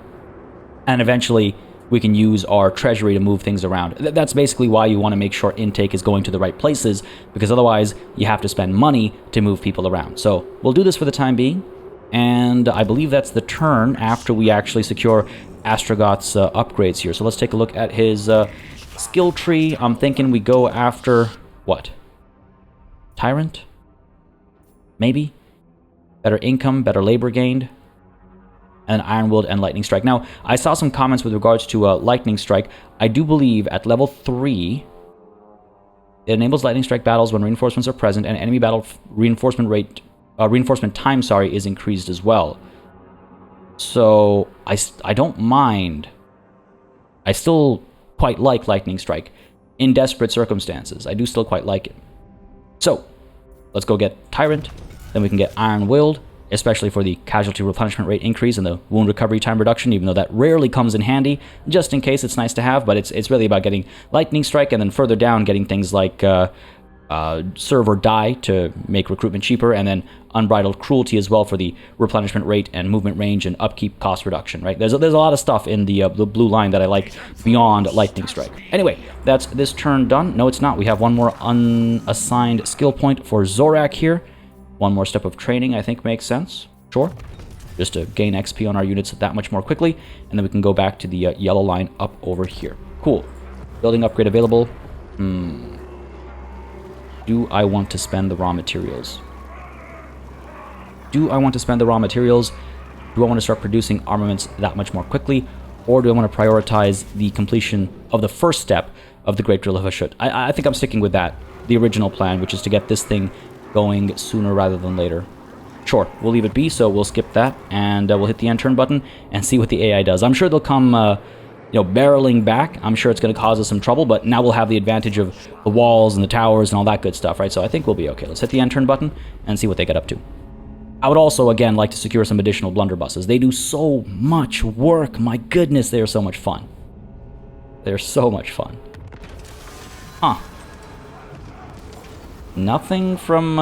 and eventually we can use our treasury to move things around. That's basically why you want to make sure intake is going to the right places, because otherwise you have to spend money to move people around. So we'll do this for the time being, and I believe that's the turn after we actually secure Astragoth's upgrades here. So let's take a look at his skill tree. I'm thinking we go after, what? Tyrant? Maybe? Better income, better labor gained, and Iron Willed and Lightning Strike. Now, I saw some comments with regards to Lightning Strike. I do believe at level 3, it enables Lightning Strike battles when reinforcements are present, and enemy battle reinforcement time, is increased as well. So, I don't mind. I still quite like Lightning Strike. In desperate circumstances, I do still quite like it. So, let's go get Tyrant. Then we can get Iron Willed, especially for the casualty replenishment rate increase and the wound recovery time reduction, even though that rarely comes in handy. Just in case, it's nice to have, but it's really about getting Lightning Strike, and then further down getting things like Serve or Die to make recruitment cheaper, and then Unbridled Cruelty as well for the replenishment rate and movement range and upkeep cost reduction, right? There's a lot of stuff in the blue line that I like beyond Lightning Strike. Anyway, that's this turn done. No, it's not. We have one more unassigned skill point for Zorak here. One more step of training, I think, makes sense. Sure. Just to gain XP on our units that much more quickly. And then we can go back to the yellow line up over here. Cool. Building upgrade available. Do I want to spend the raw materials? Do I want to start producing armaments that much more quickly? Or do I want to prioritize the completion of the first step of the Great Drill of Hashut? I think I'm sticking with that. The original plan, which is to get this thing going sooner rather than later. Sure, we'll leave it be, so we'll skip that, and we'll hit the end turn button and see what the AI does. I'm sure they'll come, barreling back. I'm sure it's going to cause us some trouble, but now we'll have the advantage of the walls and the towers and all that good stuff, right? So I think we'll be okay. Let's hit the end turn button and see what they get up to. I would also, again, like to secure some additional blunderbusses. They do so much work. My goodness, they are so much fun. They're so much fun. Huh. Nothing from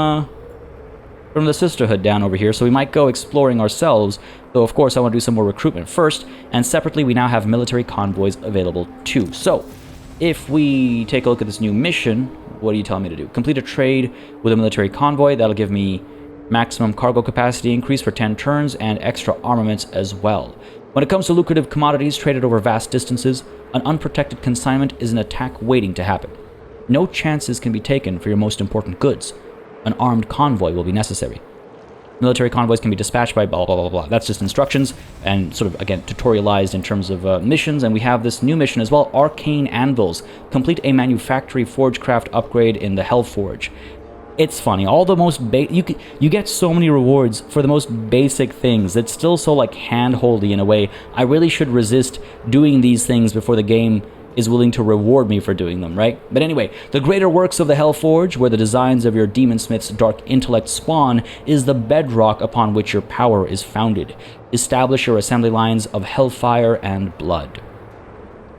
the Sisterhood down over here, so we might go exploring ourselves, though of course I want to do some more recruitment first, and separately we now have military convoys available too. So, if we take a look at this new mission, what are you telling me to do? Complete a trade with a military convoy. That'll give me maximum cargo capacity increase for 10 turns, and extra armaments as well. When it comes to lucrative commodities traded over vast distances, an unprotected consignment is an attack waiting to happen. No chances can be taken for your most important goods. An armed convoy will be necessary. Military convoys can be dispatched by blah, blah, blah, blah. That's just instructions and sort of, again, tutorialized in terms of missions. And we have this new mission as well, Arcane Anvils. Complete a manufactory forgecraft upgrade in the Hellforge. It's funny. All the most you get so many rewards for the most basic things. It's still so like hand-holdy in a way. I really should resist doing these things before the game is willing to reward me for doing them, right? But anyway, the greater works of the Hellforge, where the designs of your demonsmith's dark intellect spawn, is the bedrock upon which your power is founded. Establish your assembly lines of hellfire and blood.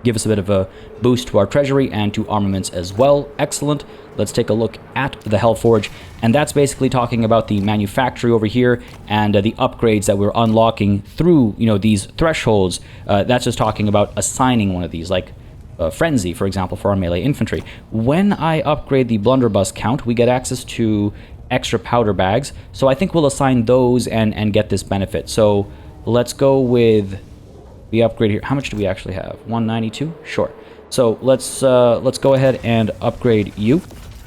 give us a bit of a boost to our treasury and to armaments as well. Excellent. Let's take a look at the Hellforge, and that's basically talking about the manufactory over here and the upgrades that we're unlocking through, you know, these thresholds. That's just talking about assigning one of these, like Frenzy, for example, for our melee infantry. When I upgrade the blunderbuss count, we get access to extra powder bags, so I think we'll assign those and get this benefit. So let's go with the upgrade here. How much do we actually have? 192? Sure. So let's go ahead and upgrade you.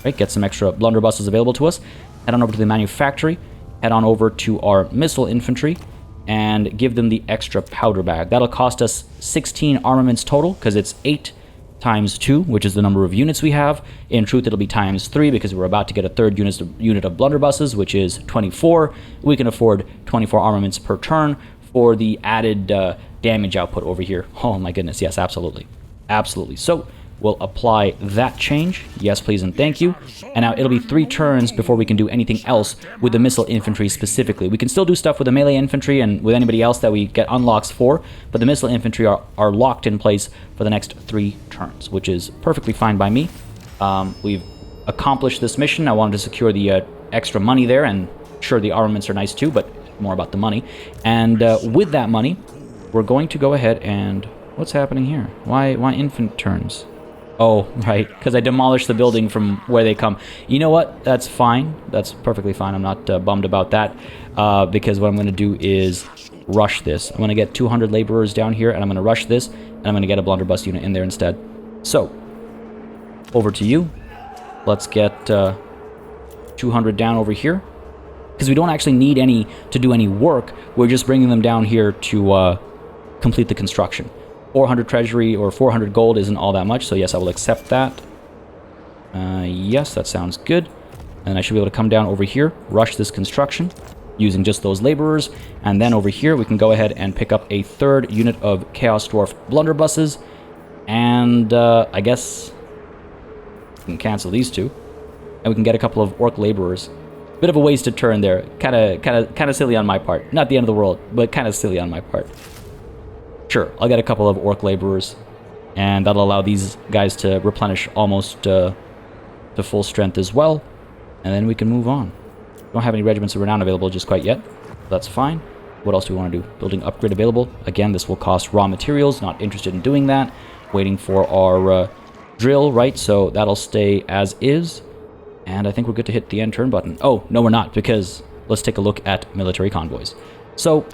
Right, get some extra blunderbusses available to us. Head on over to the manufactory. Head on over to our missile infantry and give them the extra powder bag. That'll cost us 16 armaments total because it's 8 times 2, which is the number of units we have. In truth, it'll be times 3 because we're about to get a third unit of blunderbusses, which is 24. We can afford 24 armaments per turn for the added damage output over here. Oh my goodness, yes, absolutely. Absolutely. So we'll apply that change. Yes, please, and thank you. And now it'll be 3 turns before we can do anything else with the missile infantry specifically. We can still do stuff with the melee infantry and with anybody else that we get unlocks for, but the missile infantry are locked in place for the next 3 turns, which is perfectly fine by me. We've accomplished this mission. I wanted to secure the extra money there, and sure, the armaments are nice too, but more about the money. And with that money, we're going to go ahead and... What's happening here? Why infant turns? Oh, right, because I demolished the building from where they come. You know what? That's fine. That's perfectly fine. I'm not bummed about that, because what I'm going to do is rush this. I'm going to get 200 laborers down here, and I'm going to rush this, and I'm going to get a blunderbuss unit in there instead. So, over to you. Let's get 200 down over here, because we don't actually need any to do any work. We're just bringing them down here to complete the construction. 400 treasury or 400 gold isn't all that much, so yes, I will accept that. Yes, that sounds good. And I should be able to come down over here, rush this construction using just those laborers, and then over here we can go ahead and pick up a third unit of Chaos Dwarf blunderbusses, and I guess we can cancel these 2, and we can get a couple of orc laborers. Bit of a wasted turn there, kind of silly on my part. Not the end of the world, but kind of silly on my part. Sure, I'll get a couple of orc laborers, and that'll allow these guys to replenish almost to full strength as well, and then we can move on. Don't have any regiments of renown available just quite yet. That's fine. What else do we want to do? Building upgrade available. Again, this will cost raw materials. Not interested in doing that. Waiting for our drill, right? So that'll stay as is, and I think we're good to hit the end turn button. Oh, no, we're not, because let's take a look at military convoys. So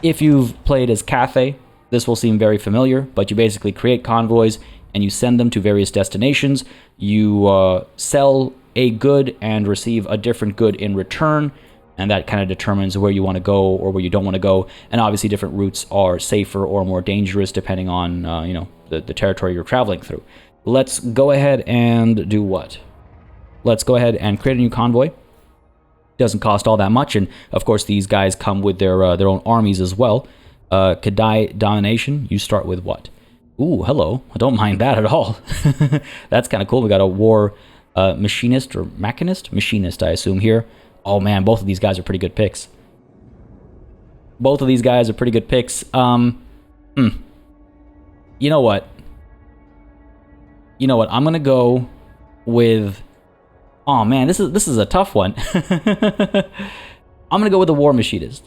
if you've played as Cathay, this will seem very familiar, but you basically create convoys and you send them to various destinations. You sell a good and receive a different good in return, and that kind of determines where you want to go or where you don't want to go. And obviously different routes are safer or more dangerous depending on you know, the territory you're traveling through. Let's go ahead and do what? Let's go ahead and create a new convoy. Doesn't cost all that much, and of course these guys come with their own armies as well. Kadai Domination, you start with what? Ooh, hello. I don't mind that at all. That's kind of cool. We got a war machinist or machinist? Machinist, I assume, here. Oh man, both of these guys are pretty good picks. Both of these guys are pretty good picks. You know what? I'm gonna go with... Oh man, this is a tough one. I'm gonna go with the War Machinist,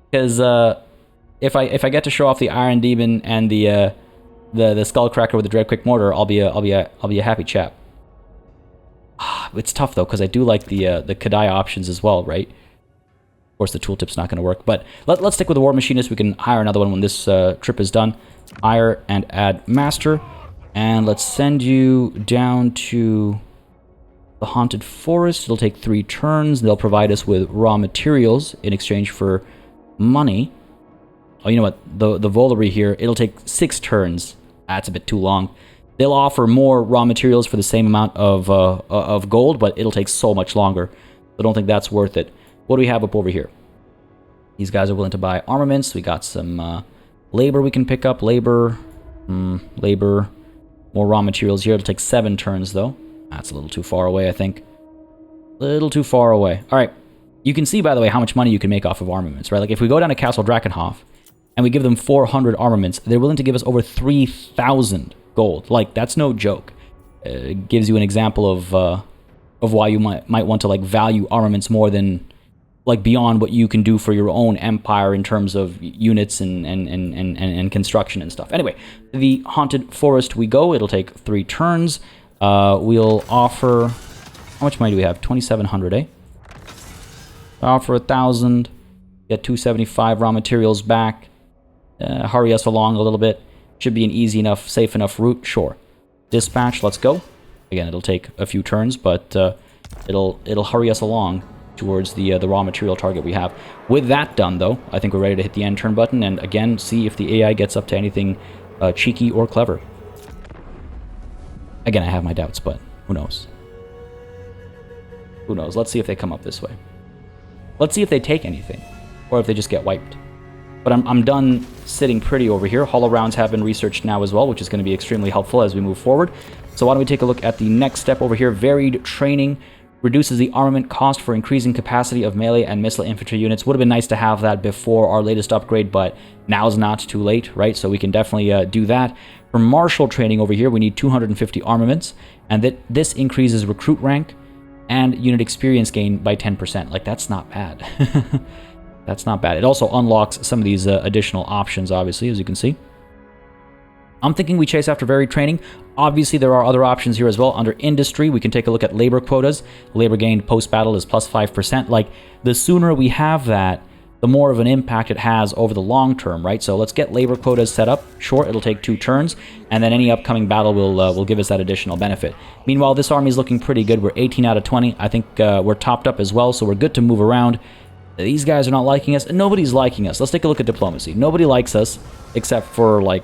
because if I get to show off the Iron Demon and the Skullcracker with the Dread Quick Mortar, I'll be a happy chap. It's tough though, because I do like the Kadai options as well, right? Of course, the tooltip's not gonna work, but let's stick with the War Machinist. We can hire another one when this trip is done. Hire and add master, and let's send you down to the Haunted Forest. It'll take 3 turns. They'll provide us with raw materials in exchange for money. Oh, you know what? The Volery here, it'll take 6 turns. That's a bit too long. They'll offer more raw materials for the same amount of gold, but it'll take so much longer. I don't think that's worth it. What do we have up over here? These guys are willing to buy armaments. We got some labor we can pick up. Labor. More raw materials here. It'll take 7 turns, though. That's a little too far away, I think. A little too far away. All right. You can see, by the way, how much money you can make off of armaments, right? Like, if we go down to Castle Drakenhof, and we give them 400 armaments, they're willing to give us over 3,000 gold. Like, that's no joke. It gives you an example of why you might want to like value armaments more than like beyond what you can do for your own empire in terms of units and construction and stuff. Anyway, the Haunted Forest we go. It'll take 3 turns. We'll offer... How much money do we have? 2,700, eh? Offer 1,000. Get 275 raw materials back. Hurry us along a little bit. Should be an easy enough, safe enough route. Sure. Dispatch, let's go. Again, it'll take a few turns, but it'll hurry us along towards the raw material target we have. With that done, though, I think we're ready to hit the end turn button and again see if the AI gets up to anything cheeky or clever. Again, I have my doubts, but who knows? Who knows? Let's see if they come up this way. Let's see if they take anything, or if they just get wiped. But I'm done sitting pretty over here. Hollow rounds have been researched now as well, which is going to be extremely helpful as we move forward. So why don't we take a look at the next step over here. Varied training reduces the armament cost for increasing capacity of melee and missile infantry units. Would have been nice to have that before our latest upgrade, but now's not too late, right? So we can definitely do that. For martial training over here, we need 250 armaments, and this increases recruit rank and unit experience gain by 10%. Like, that's not bad. That's not bad. It also unlocks some of these additional options, obviously, as you can see. I'm thinking we chase after varied training. Obviously, there are other options here as well. Under industry, we can take a look at labor quotas. Labor gained post-battle is plus 5%. Like, the sooner we have that, the more of an impact it has over the long term, right? So let's get labor quotas set up. Sure, it'll take 2 turns, and then any upcoming battle will give us that additional benefit. Meanwhile, this army is looking pretty good. We're 18 out of 20. I think we're topped up as well, so we're good to move around. These guys are not liking us, and nobody's liking us. Let's take a look at diplomacy. Nobody likes us, except for, like,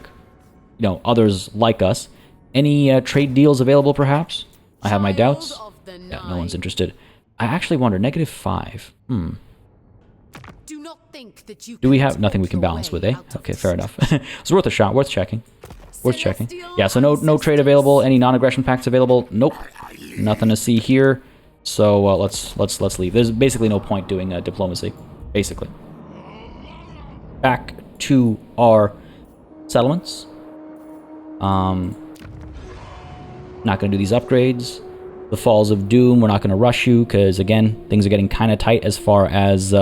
you know, others like us. Any trade deals available, perhaps? I have my doubts. Yeah, no one's interested. I actually wonder, -5. Do we have nothing we can balance with, eh? Okay, fair enough. It's worth a shot, worth checking. Worth checking. Yeah, so no trade available. Any non-aggression pacts available? Nope. Nothing to see here. So let's leave. There's basically no point doing diplomacy, basically. Back to our settlements. Not going to do these upgrades. The Falls of Doom, we're not going to rush you, because, again, things are getting kind of tight as far as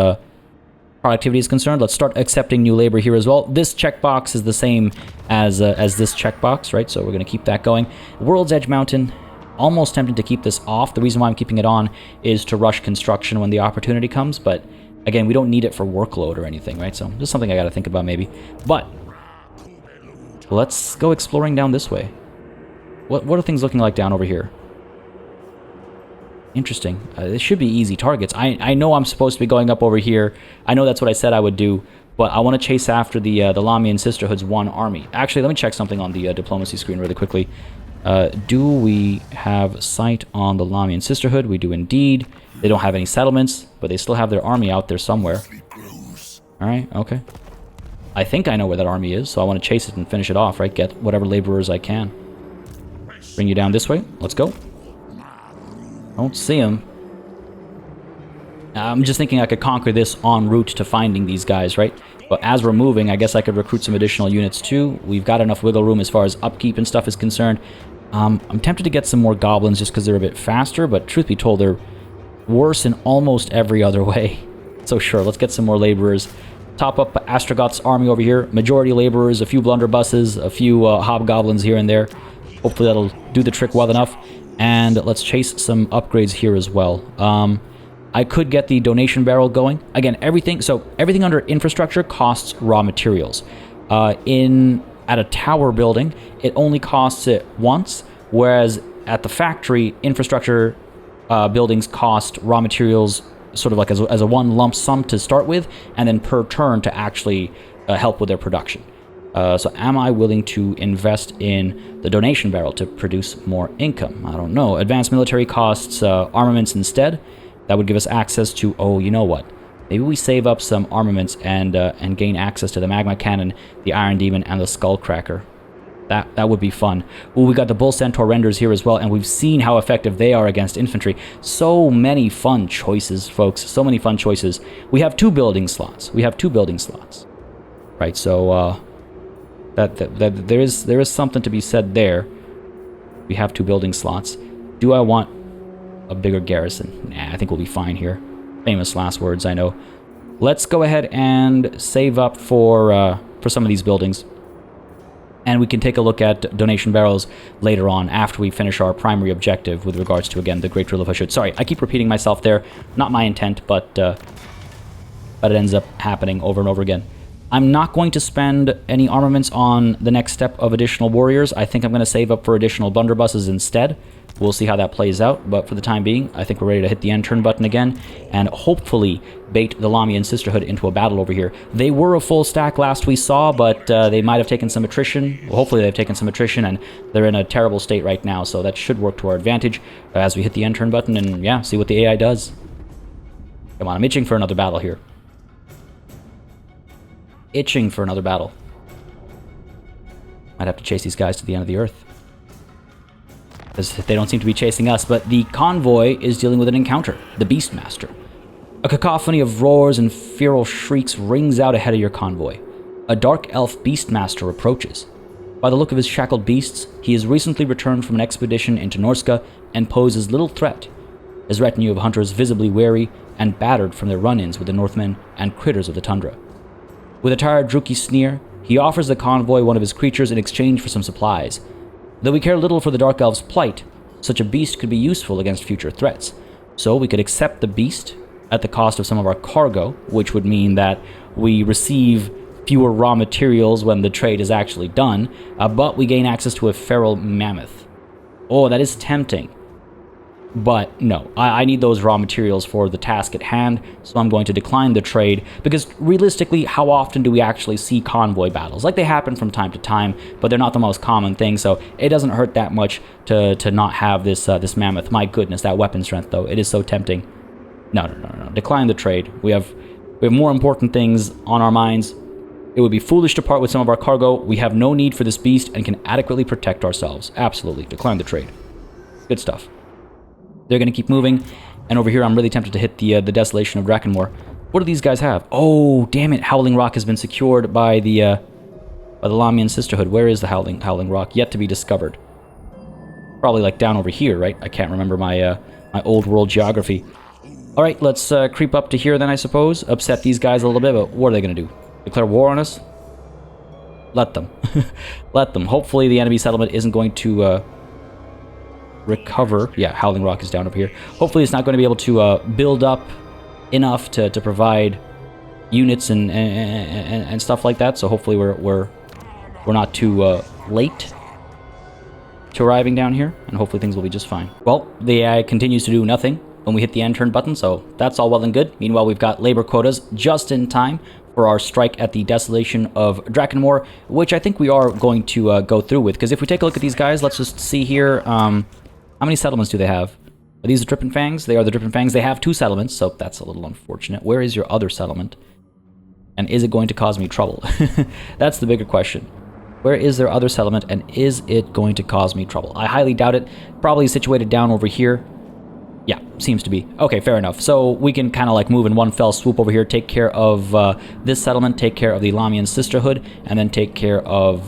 productivity is concerned. Let's start accepting new labor here as well. This checkbox is the same as this checkbox, right? So we're going to keep that going. World's Edge Mountain, almost tempted to keep this off. The reason why I'm keeping it on is to rush construction when the opportunity comes, but, again, we don't need it for workload or anything, right? So just something I got to think about maybe. But let's go exploring down this way. What are things looking like down over here? Interesting. It should be easy targets. I know I'm supposed to be going up over here. I know that's what I said I would do, but I want to chase after the Lamian Sisterhood's 1 army. Actually, let me check something on the diplomacy screen really quickly. Do we have sight on the Lamian Sisterhood? We do indeed. They don't have any settlements, but they still have their army out there somewhere. Alright, okay. I think I know where that army is, so I want to chase it and finish it off, right? Get whatever laborers I can. Bring you down this way. Let's go. Don't see him. I'm just thinking I could conquer this en route to finding these guys, right? But as we're moving, I guess I could recruit some additional units too. We've got enough wiggle room as far as upkeep and stuff is concerned. I'm tempted to get some more goblins just because they're a bit faster, but truth be told, they're worse in almost every other way. So sure, let's get some more laborers. Top up Astragoth's army over here. Majority laborers, a few blunderbusses, a few hobgoblins here and there. Hopefully that'll do the trick well enough. And let's chase some upgrades here as well. I could get the donation barrel going. Again, everything under infrastructure costs raw materials. At a tower building, it only costs it once, whereas at the factory, infrastructure buildings cost raw materials sort of like as a one lump sum to start with, and then per turn to actually help with their production. So am I willing to invest in the donation barrel to produce more income? I don't know. Advanced military costs armaments instead. That would give us access to, oh, you know what? Maybe we save up some armaments and gain access to the magma cannon, the iron demon, and the skullcracker. That would be fun. Ooh, we got the bull centaur renders here as well, and we've seen how effective they are against infantry. So many fun choices, folks. So many fun choices. We have 2 building slots. Right? Right, so that there is something to be said there. We have 2 building slots. Do I want a bigger garrison? Nah, I think we'll be fine here. Famous last words, I know. Let's go ahead and save up for some of these buildings. And we can take a look at donation barrels later on after we finish our primary objective with regards to, again, the Great Drill of Hashut. Sorry, I keep repeating myself there. Not my intent, but it ends up happening over and over again. I'm not going to spend any armaments on the next step of additional warriors. I think I'm going to save up for additional blunderbusses instead. We'll see how that plays out, but for the time being, I think we're ready to hit the end turn button again, and hopefully bait the Lamian Sisterhood into a battle over here. They were a full stack last we saw, but they might have taken some attrition. Well, hopefully they've taken some attrition, and they're in a terrible state right now, so that should work to our advantage as we hit the end turn button and, yeah, see what the AI does. Come on, I'm itching for another battle here. Itching for another battle. Might have to chase these guys to the end of the earth, because they don't seem to be chasing us. But the convoy is dealing with an encounter, the Beastmaster. A cacophony of roars and feral shrieks rings out ahead of your convoy. A dark elf Beastmaster approaches. By the look of his shackled beasts, he has recently returned from an expedition into Norska and poses little threat. His retinue of hunters visibly weary and battered from their run-ins with the Northmen and critters of the tundra. With a tired Druki sneer, he offers the convoy one of his creatures in exchange for some supplies. Though we care little for the Dark Elf's plight, such a beast could be useful against future threats. So we could accept the beast at the cost of some of our cargo, which would mean that we receive fewer raw materials when the trade is actually done, but we gain access to a feral mammoth. Oh, that is tempting. But no, I need those raw materials for the task at hand, so I'm going to decline the trade, because realistically, how often do we actually see convoy battles? Like, they happen from time to time, but they're not the most common thing, so it doesn't hurt that much to not have this this mammoth. My goodness, that weapon strength, though, it is so tempting. No. Decline the trade. We have more important things on our minds. It would be foolish to part with some of our cargo. We have no need for this beast and can adequately protect ourselves. Absolutely. Decline the trade. Good stuff. They're going to keep moving, and over here I'm really tempted to hit the Desolation of Drakenmoor. What do these guys have? Oh, damn it, Howling Rock has been secured by the Lamian Sisterhood. Where is the Howling Rock? Yet to be discovered. Probably like down over here, right? I can't remember my my old world geography. Alright, let's creep up to here then, I suppose. Upset these guys a little bit, but what are they going to do? Declare war on us? Let them. Let them. Hopefully the enemy settlement isn't going to recover. Yeah, Howling Rock is down over here. Hopefully it's not going to be able to build up enough to provide units and stuff like that. So hopefully we're not too late to arriving down here, and hopefully things will be just fine. Well, the AI continues to do nothing when we hit the end turn button, so that's all well and good. Meanwhile, we've got labor quotas just in time for our strike at the Desolation of Drakenmoor, which I think we are going to go through with, because if we take a look at these guys, let's just see here. How many settlements do they have? Are these the Dripping Fangs? They are the Dripping Fangs. They have 2 settlements, so that's a little unfortunate. Where is your other settlement? And is it going to cause me trouble? That's the bigger question. Where is their other settlement, and is it going to cause me trouble? I highly doubt it. Probably situated down over here. Yeah, seems to be. Okay, fair enough. So we can kind of like move in one fell swoop over here, take care of this settlement, take care of the Lamian Sisterhood, and then take care of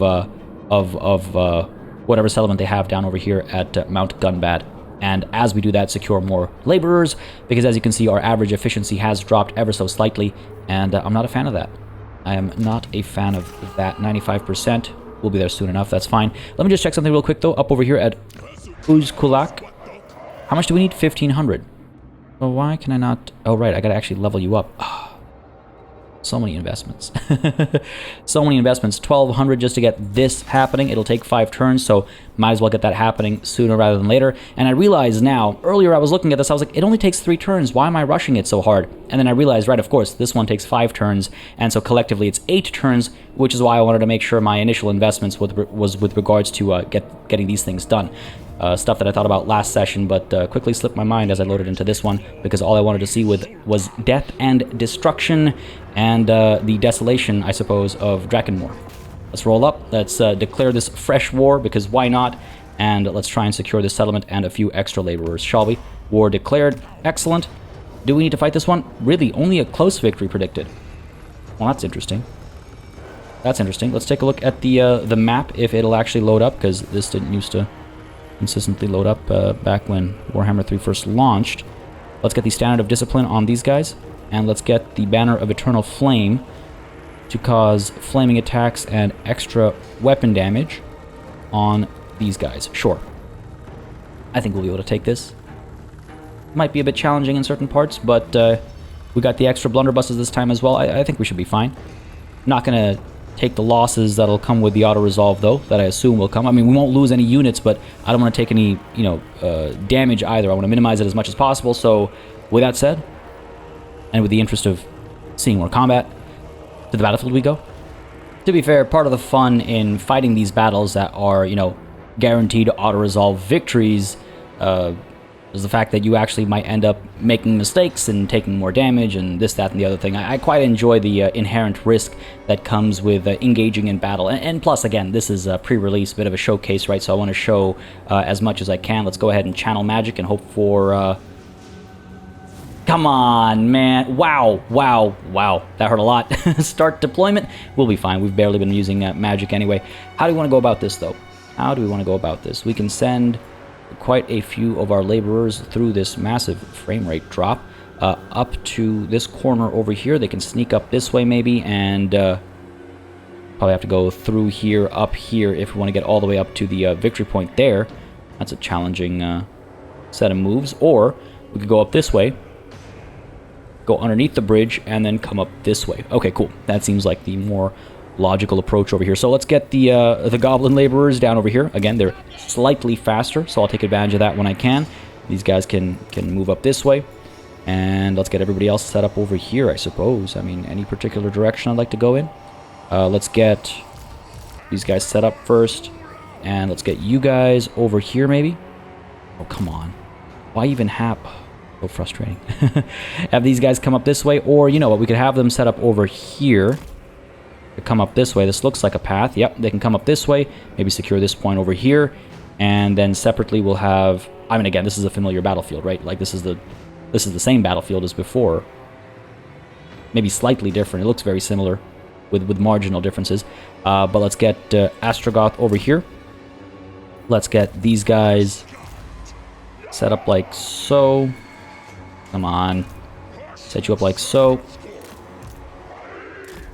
whatever settlement they have down over here at Mount Gunbad. And as we do that, secure more laborers, because as you can see, our average efficiency has dropped ever so slightly, and I'm not a fan of that. I am not a fan of that. 95%. We'll be there soon enough. That's fine. Let me just check something real quick, though. Up over here at Uzkulak. How much do we need? 1,500. Well, why can I not... Oh, right. I got to actually level you up. Oh, so many investments. So many investments. 1,200 just to get this happening. It'll take 5 turns, so might as well get that happening sooner rather than later. And I realize now, earlier I was looking at this, I was like, it only takes 3 turns. Why am I rushing it so hard? And then I realized, right, of course, this one takes 5 turns, and so collectively it's 8 turns, which is why I wanted to make sure my initial investments was with regards to getting these things done. Stuff that I thought about last session, but quickly slipped my mind as I loaded into this one, because all I wanted to see was death and destruction and the desolation, I suppose, of Drakenmoor. Let's roll up. Let's declare this fresh war, because why not? And let's try and secure this settlement and a few extra laborers, shall we? War declared. Excellent. Do we need to fight this one? Really, only a close victory predicted. Well, that's interesting. That's interesting. Let's take a look at the map, if it'll actually load up, because this didn't used to consistently load up back when Warhammer 3 first launched. Let's get the Standard of Discipline on these guys, and let's get the Banner of Eternal Flame to cause flaming attacks and extra weapon damage on these guys. Sure. I think we'll be able to take this. Might be a bit challenging in certain parts, but we got the extra blunderbusses this time as well. I think we should be fine. Not going to take the losses that'll come with the auto-resolve, though, that I assume will come. I mean, we won't lose any units, but I don't want to take any, you know, damage either. I want to minimize it as much as possible. So, with that said, and with the interest of seeing more combat, to the battlefield we go. To be fair, part of the fun in fighting these battles that are, you know, guaranteed auto-resolve victories is the fact that you actually might end up making mistakes and taking more damage and this, that, and the other thing. I quite enjoy the inherent risk that comes with engaging in battle. And plus, again, this is a pre-release, bit of a showcase, right? So I want to show as much as I can. Let's go ahead and channel magic and hope for... Come on, man. Wow, wow, wow. That hurt a lot. Start deployment. We'll be fine. We've barely been using magic anyway. How do we want to go about this, though? How do we want to go about this? We can send quite a few of our laborers through this massive frame rate drop up to this corner over here. They can sneak up this way maybe, and probably have to go through here, up here, if we want to get all the way up to the victory point there. That's a challenging set of moves. Or we could go up this way, go underneath the bridge, and then come up this way. Okay, cool. That seems like the more logical approach over here. So let's get the goblin laborers down over here. Again, they're slightly faster, so I'll take advantage of that when I can. These guys can move up this way. And let's get everybody else set up over here, I suppose. I mean, any particular direction I'd like to go in? Let's get these guys set up first. And let's get you guys over here, maybe? Oh, come on. Why even have... So frustrating. Have these guys come up this way, or, you know what, we could have them set up over here. Come up this way. This looks like a path. Yep, they can come up this way, maybe secure this point over here, and then separately we'll have... I mean, again, this is a familiar battlefield, right? Like, this is the same battlefield as before. Maybe slightly different. It looks very similar with marginal differences. But let's get Astragoth over here. Let's get these guys set up like so. Come on. Set you up like so.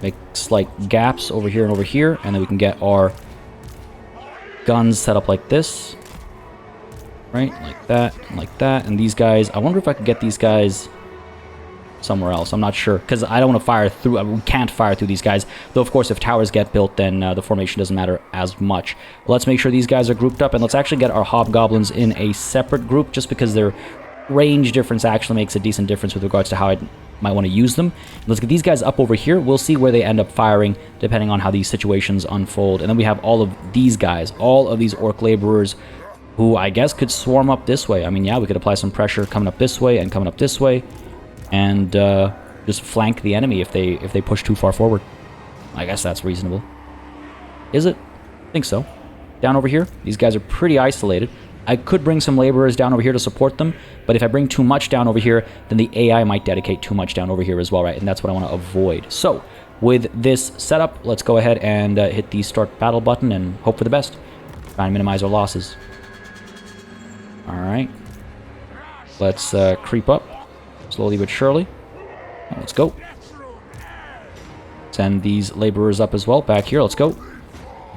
Make slight gaps over here and over here, and then we can get our guns set up like this. Right? Like that, and like that. And these guys, I wonder if I could get these guys somewhere else. I'm not sure, because I don't want to fire through... we can't fire through these guys. Though, of course, if towers get built, then the formation doesn't matter as much. But let's make sure these guys are grouped up, and let's actually get our hobgoblins in a separate group, just because their range difference actually makes a decent difference with regards to how I might want to use them. Let's get these guys up over here. We'll see where they end up firing, depending on how these situations unfold. And then we have all of these guys, all of these orc laborers, who I guess could swarm up this way. I mean, yeah, we could apply some pressure coming up this way and coming up this way, and just flank the enemy if they push too far forward. I guess that's reasonable. Is it? I think so. Down over here, these guys are pretty isolated. I could bring some laborers down over here to support them, but if I bring too much down over here, then the AI might dedicate too much down over here as well, right? And that's what I want to avoid. So, with this setup, let's go ahead and hit the start battle button and hope for the best. Try and minimize our losses. Alright. Let's creep up, slowly but surely. Let's go. Send these laborers up as well, back here, let's go.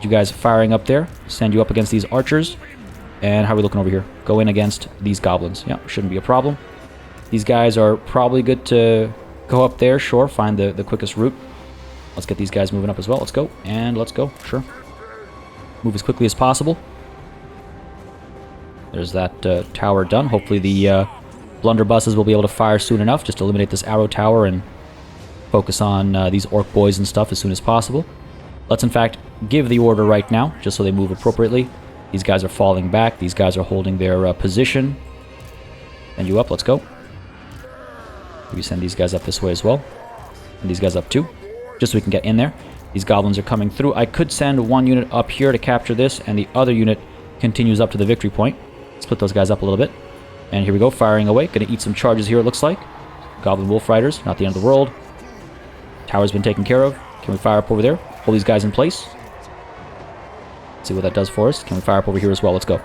You guys firing up there. Send you up against these archers. And how are we looking over here? Go in against these goblins. Yeah, shouldn't be a problem. These guys are probably good to go up there. Sure, find the quickest route. Let's get these guys moving up as well. Let's go. And let's go. Sure. Move as quickly as possible. There's that tower done. Hopefully the blunderbusses will be able to fire soon enough. Just eliminate this arrow tower and focus on these orc boys and stuff as soon as possible. Let's, in fact, give the order right now, just so they move appropriately. These guys are falling back. These guys are holding their position. Send you up. Let's go. Maybe send these guys up this way as well. And these guys up too, just so we can get in there. These goblins are coming through. I could send one unit up here to capture this, and the other unit continues up to the victory point. Split those guys up a little bit. And here we go, firing away. Gonna eat some charges here, it looks like. Goblin Wolf Riders, not the end of the world. Tower's been taken care of. Can we fire up over there? Hold these guys in place. Let's see what that does for us. Can we fire up over here as well? Let's go.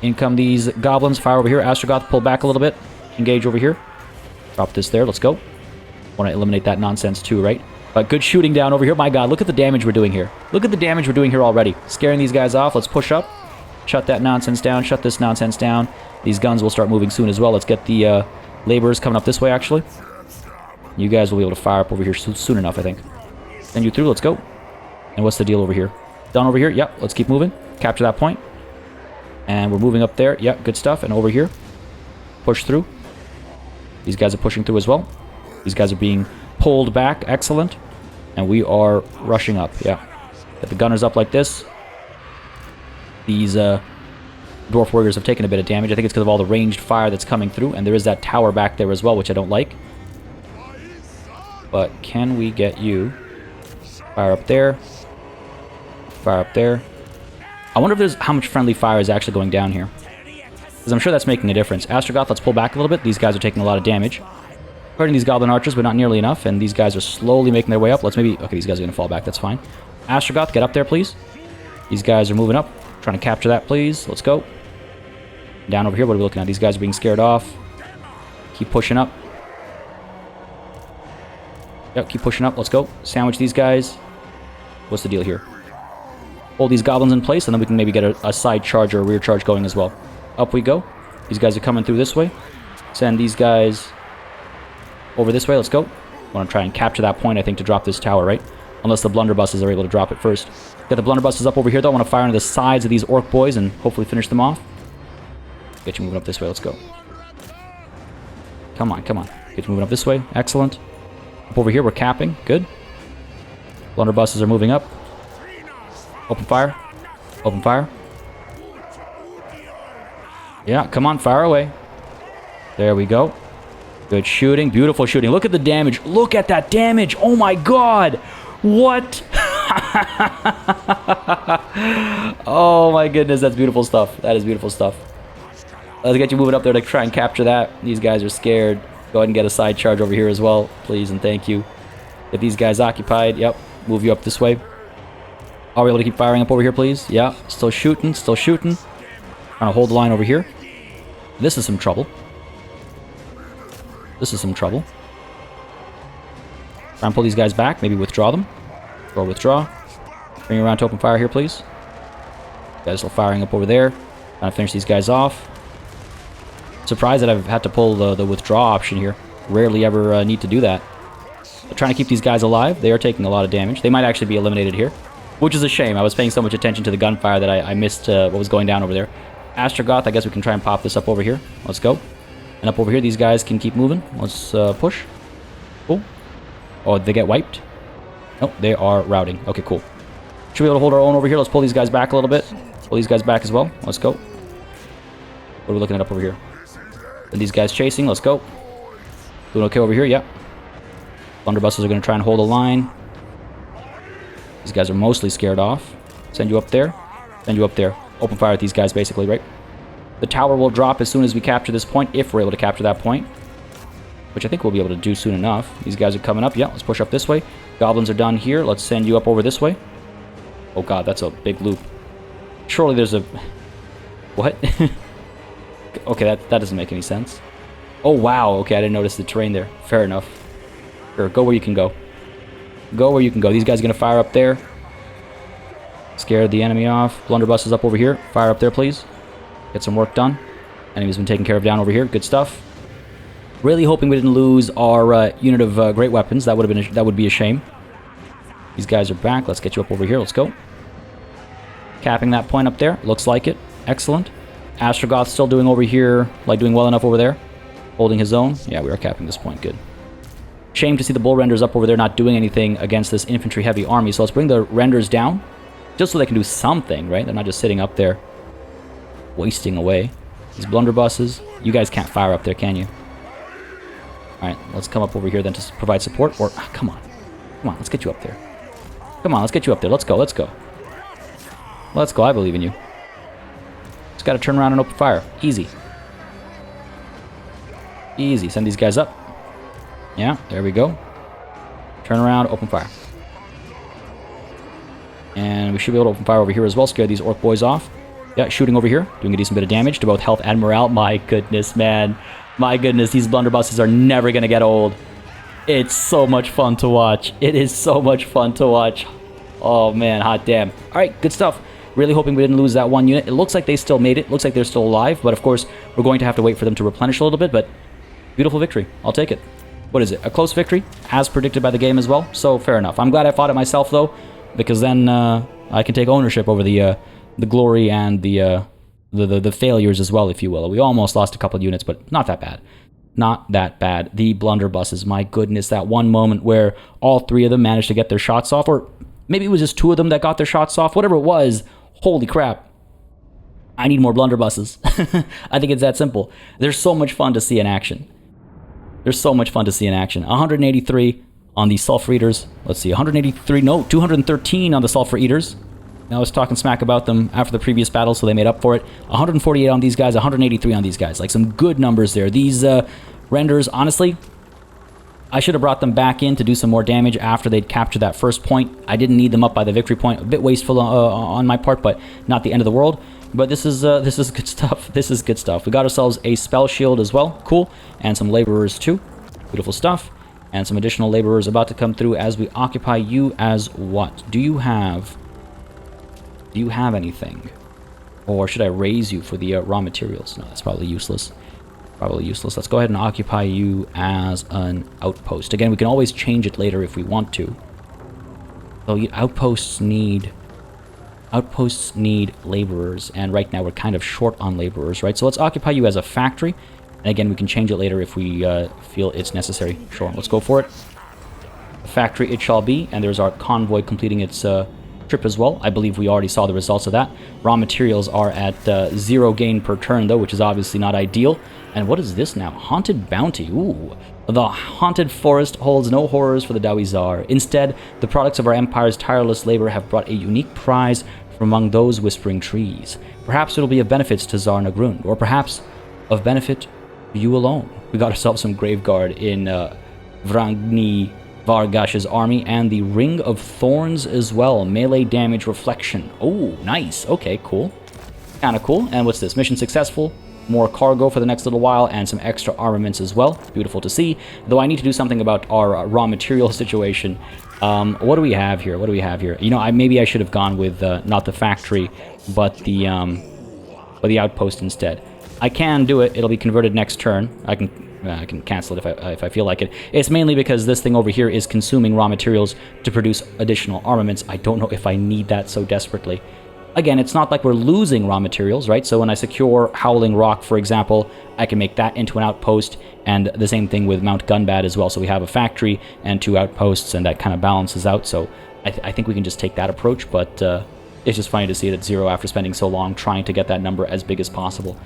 In come these goblins. Fire over here. Astragoth, pull back a little bit. Engage over here. Drop this there. Let's go. Want to eliminate that nonsense too, right? But good shooting down over here. My god, look at the damage we're doing here. Look at the damage we're doing here already. Scaring these guys off. Let's push up. Shut that nonsense down. Shut this nonsense down. These guns will start moving soon as well. Let's get the laborers coming up this way, actually. You guys will be able to fire up over here soon enough, I think. Send you through. Let's go. And what's the deal over here? Done over here. Yep. Let's keep moving. Capture that point. And we're moving up there. Yep. Good stuff. And over here. Push through. These guys are pushing through as well. These guys are being pulled back. Excellent. And we are rushing up. Yeah. Get the gunners up like this. These dwarf warriors have taken a bit of damage. I think it's because of all the ranged fire that's coming through. And there is that tower back there as well, which I don't like. But can we get you? Fire up there. Fire up there. I wonder if there's how much friendly fire is actually going down here. Because I'm sure that's making a difference. Astragoth, let's pull back a little bit. These guys are taking a lot of damage. Hurting these goblin archers, but not nearly enough. And these guys are slowly making their way up. Let's maybe... Okay, these guys are going to fall back. That's fine. Astragoth, get up there, please. These guys are moving up. Trying to capture that, please. Let's go. Down over here, what are we looking at? These guys are being scared off. Keep pushing up. Yep, keep pushing up. Let's go. Sandwich these guys. What's the deal here? Hold these goblins in place, and then we can maybe get a side charge or a rear charge going as well. Up we go. These guys are coming through this way. Send these guys over this way. Let's go. Want to try and capture that point, I think, to drop this tower, right? Unless the blunderbusses are able to drop it first. Get the blunderbusses up over here, though. I want to fire into the sides of these orc boys and hopefully finish them off. Get you moving up this way. Let's go. Come on, come on. Get you moving up this way. Excellent. Up over here, we're capping. Good. Blunderbusses are moving up. Open fire. Open fire. Yeah, come on, fire away. There we go. Good shooting. Beautiful shooting. Look at the damage. Look at that damage. Oh my god. What? Oh my goodness, that's beautiful stuff. That is beautiful stuff. Let's get you moving up there to try and capture that. These guys are scared. Go ahead and get a side charge over here as well, please and thank you. Get these guys occupied. Yep. Move you up this way. Are we able to keep firing up over here, please? Yeah. Still shooting. Still shooting. Trying to hold the line over here. This is some trouble. This is some trouble. Try and pull these guys back. Maybe withdraw them. Or withdraw. Bring around to open fire here, please. Guys still firing up over there. Trying to finish these guys off. Surprised that I've had to pull the withdraw option here. Rarely ever need to do that. But trying to keep these guys alive. They are taking a lot of damage. They might actually be eliminated here. Which is a shame. I was paying so much attention to the gunfire that I missed what was going down over there. Astragoth, I guess we can try and pop this up over here. Let's go. And up over here, these guys can keep moving. Let's push. Cool. Oh, they get wiped? Nope, they are routing. Okay, cool. Should be able to hold our own over here. Let's pull these guys back a little bit. Pull these guys back as well. Let's go. What are we looking at up over here? And these guys chasing. Let's go. Doing okay over here? Yep. Blunderbusses are going to try and hold a line. These guys are mostly scared off. Send you up there. Send you up there. Open fire at these guys, basically, right? The tower will drop as soon as we capture this point, if we're able to capture that point. Which I think we'll be able to do soon enough. These guys are coming up. Yeah, let's push up this way. Goblins are done here. Let's send you up over this way. Oh god, that's a big loop. Surely there's a... What? Okay, that doesn't make any sense. Oh wow, okay, I didn't notice the terrain there. Fair enough. Sure, go where you can go. Go where you can go. These guys are going to fire up there. Scare the enemy off. Blunderbusses up over here. Fire up there, please. Get some work done. Enemy's been taken care of down over here. Good stuff. Really hoping we didn't lose our unit of great weapons. That would be a shame. These guys are back. Let's get you up over here. Let's go. Capping that point up there. Looks like it. Excellent. Astragoth still doing over here, like doing well enough over there. Holding his own. Yeah, we are capping this point. Good. Shame to see the bull renders up over there not doing anything against this infantry heavy army. So let's bring the renders down. Just so they can do something, right? They're not just sitting up there wasting away. These blunderbusses. You guys can't fire up there, can you? Alright, let's come up over here then to provide support. Or, come on. Come on, let's get you up there. Come on, let's get you up there. Let's go, let's go. Let's go, I believe in you. Just gotta turn around and open fire. Easy. Easy. Send these guys up. Yeah, there we go. Turn around, open fire. And we should be able to open fire over here as well, scare these orc boys off. Yeah, shooting over here, doing a decent bit of damage to both health and morale. My goodness, man. My goodness, these blunderbusses are never going to get old. It's so much fun to watch. It is so much fun to watch. Oh, man, hot damn. All right, good stuff. Really hoping we didn't lose that one unit. It looks like they still made it. Looks like they're still alive. But, of course, we're going to have to wait for them to replenish a little bit. But beautiful victory. I'll take it. What is it? A close victory, as predicted by the game as well. So, fair enough. I'm glad I fought it myself, though, because then I can take ownership over the glory and the failures as well, if you will. We almost lost a couple units, but not that bad. Not that bad. The blunderbusses, my goodness, that one moment where all three of them managed to get their shots off, or maybe it was just two of them that got their shots off, whatever it was. Holy crap. I need more blunderbusses. I think it's that simple. They're so much fun to see in action. There's so much fun to see in action. 183 on the Sulfur Eaters. Let's see, 183, no, 213 on the Sulfur Eaters. I was talking smack about them after the previous battle, so they made up for it. 148 on these guys, 183 on these guys. Like, some good numbers there. These renders, honestly, I should have brought them back in to do some more damage after they'd captured that first point. I didn't need them up by the victory point. A bit wasteful on my part, but not the end of the world. But this is good stuff. This is good stuff. We got ourselves a spell shield as well. Cool. And some laborers too. Beautiful stuff. And some additional laborers about to come through as we occupy you as what? Do you have anything? Or should I raise you for the raw materials? No, that's probably useless. Probably useless. Let's go ahead and occupy you as an outpost. Again, we can always change it later if we want to. So outposts need laborers, and right now we're kind of short on laborers, right? So let's occupy you as a factory. And again, we can change it later if we feel it's necessary. Sure, let's go for it. A factory it shall be, and there's our convoy completing its trip as well. I believe we already saw the results of that. Raw materials are at 0 gain per turn, though, which is obviously not ideal. And what is this now? Haunted Bounty. Ooh. The Haunted Forest holds no horrors for the Dawi Zharr. Instead, the products of our empire's tireless labor have brought a unique prize from among those whispering trees. Perhaps it'll be of benefits to Zharr Nagrund, or perhaps of benefit to you alone. We got ourselves some Graveguard in Vrangni Vargash's army, and the Ring of Thorns as well. Melee damage reflection. Oh, nice. Okay, cool. Kind of cool. And what's this? Mission successful. More cargo for the next little while, and some extra armaments as well. Beautiful to see. Though I need to do something about our raw material situation. What do we have here? What do we have here? You know, maybe I should have gone with not the factory, but the outpost instead. I can do it. It'll be converted next turn. I can cancel it if I feel like it. It's mainly because this thing over here is consuming raw materials to produce additional armaments. I don't know if I need that so desperately. Again, it's not like we're losing raw materials, right? So when I secure Howling Rock, for example, I can make that into an outpost, and the same thing with Mount Gunbad as well. So we have a factory and 2 outposts, and that kind of balances out. So I think we can just take that approach, but it's just funny to see it at 0 after spending so long trying to get that number as big as possible.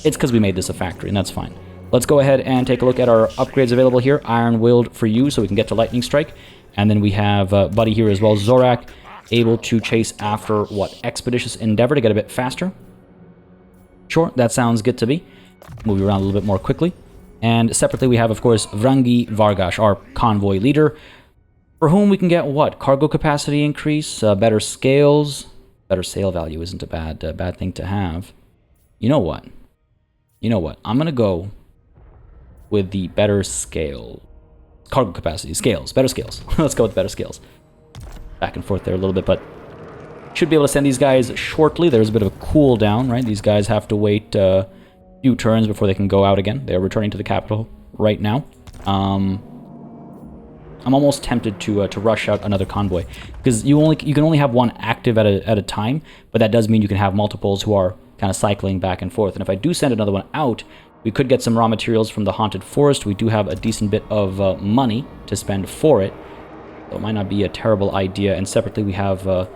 It's because we made this a factory, and that's fine. Let's go ahead and take a look at our upgrades available here. Iron Willed for you, so we can get to Lightning Strike. And then we have Buddy here as well, Zorak, able to chase after, what, Expeditious Endeavor to get a bit faster. Sure, that sounds good to me. Move around a little bit more quickly. And separately we have, of course, Vrangni Vargash, our convoy leader, for whom we can get, what, cargo capacity increase, better scales. Better sale value isn't a bad thing to have. You know what? I'm going to go with the better scale. Cargo capacity, scales, better scales. Let's go with better scales. Back and forth there a little bit, but should be able to send these guys shortly. There's a bit of a cooldown, right? These guys have to wait a few turns before they can go out again. They're returning to the capital right now. I'm almost tempted to rush out another convoy, because you can only have one active at a time, but that does mean you can have multiples who are kind of cycling back and forth. And if I do send another one out, we could get some raw materials from the Haunted Forest. We do have a decent bit of money to spend for it. So it might not be a terrible idea. And separately, we have a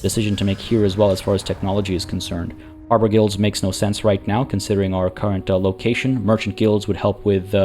decision to make here as well as far as technology is concerned. Harbor Guilds makes no sense right now, considering our current location. Merchant Guilds would help with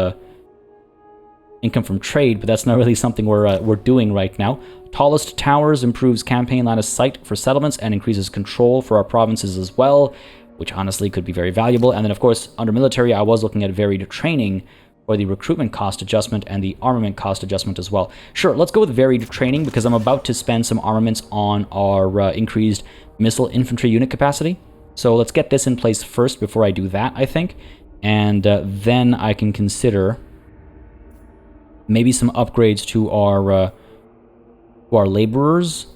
income from trade, but that's not really something we're doing right now. Tallest Towers improves campaign line of sight for settlements and increases control for our provinces as well, which honestly could be very valuable. And then, of course, under military, I was looking at varied training, for the recruitment cost adjustment and the armament cost adjustment as well. Sure, let's go with varied training because I'm about to spend some armaments on our increased missile infantry unit capacity. So let's get this in place first before I do that, I think. And then I can consider maybe some upgrades to our laborers.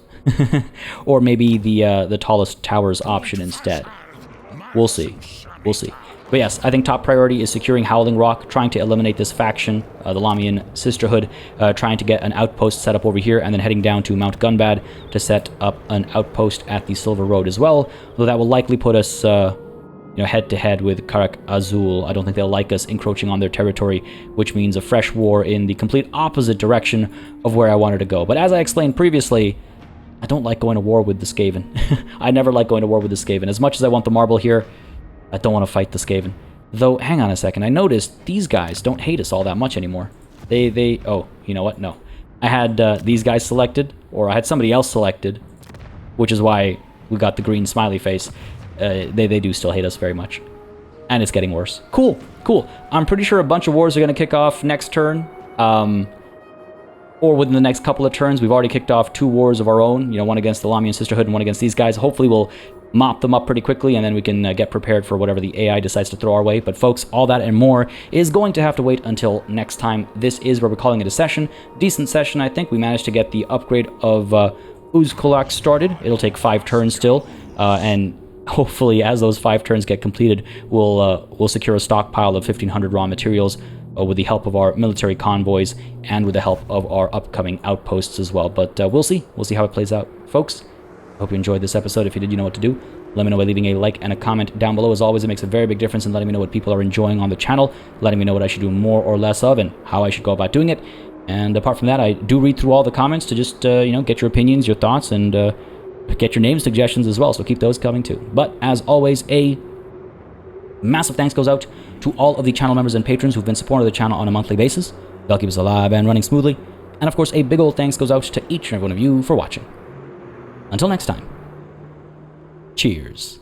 Or maybe the tallest towers option instead. We'll see. We'll see. But yes, I think top priority is securing Howling Rock, trying to eliminate this faction, the Lamian Sisterhood, trying to get an outpost set up over here, and then heading down to Mount Gunbad to set up an outpost at the Silver Road as well, though that will likely put us head-to-head with Karak Azul. I don't think they'll like us encroaching on their territory, which means a fresh war in the complete opposite direction of where I wanted to go. But as I explained previously, I don't like going to war with the Skaven. I never like going to war with the Skaven. As much as I want the marble here, I don't want to fight the Skaven. Though, hang on a second. I noticed these guys don't hate us all that much anymore. Oh, you know what? No. I had these guys selected, or I had somebody else selected, which is why we got the green smiley face. They do still hate us very much. And it's getting worse. Cool, cool. I'm pretty sure a bunch of wars are going to kick off next turn. Or within the next couple of turns. We've already kicked off 2 wars of our own. One against the Lamian Sisterhood and one against these guys. Hopefully we'll mop them up pretty quickly, and then we can get prepared for whatever the AI decides to throw our way. But folks, all that and more is going to have to wait until next time. This is where we're calling it a session. Decent session, I think. We managed to get the upgrade of Uzkolak started. It'll take 5 turns still, and hopefully as those 5 turns get completed, we'll secure a stockpile of 1,500 raw materials with the help of our military convoys and with the help of our upcoming outposts as well. But we'll see. We'll see how it plays out. Folks, I hope you enjoyed this episode. If you did, you know what to do. Let me know by leaving a like and a comment down below. As always, it makes a very big difference in letting me know what people are enjoying on the channel, letting me know what I should do more or less of, and how I should go about doing it. And apart from that, I do read through all the comments to just, get your opinions, your thoughts, and get your name suggestions as well. So keep those coming too. But as always, a massive thanks goes out to all of the channel members and patrons who've been supporting the channel on a monthly basis. They'll keep us alive and running smoothly. And of course, a big old thanks goes out to each and every one of you for watching. Until next time, cheers.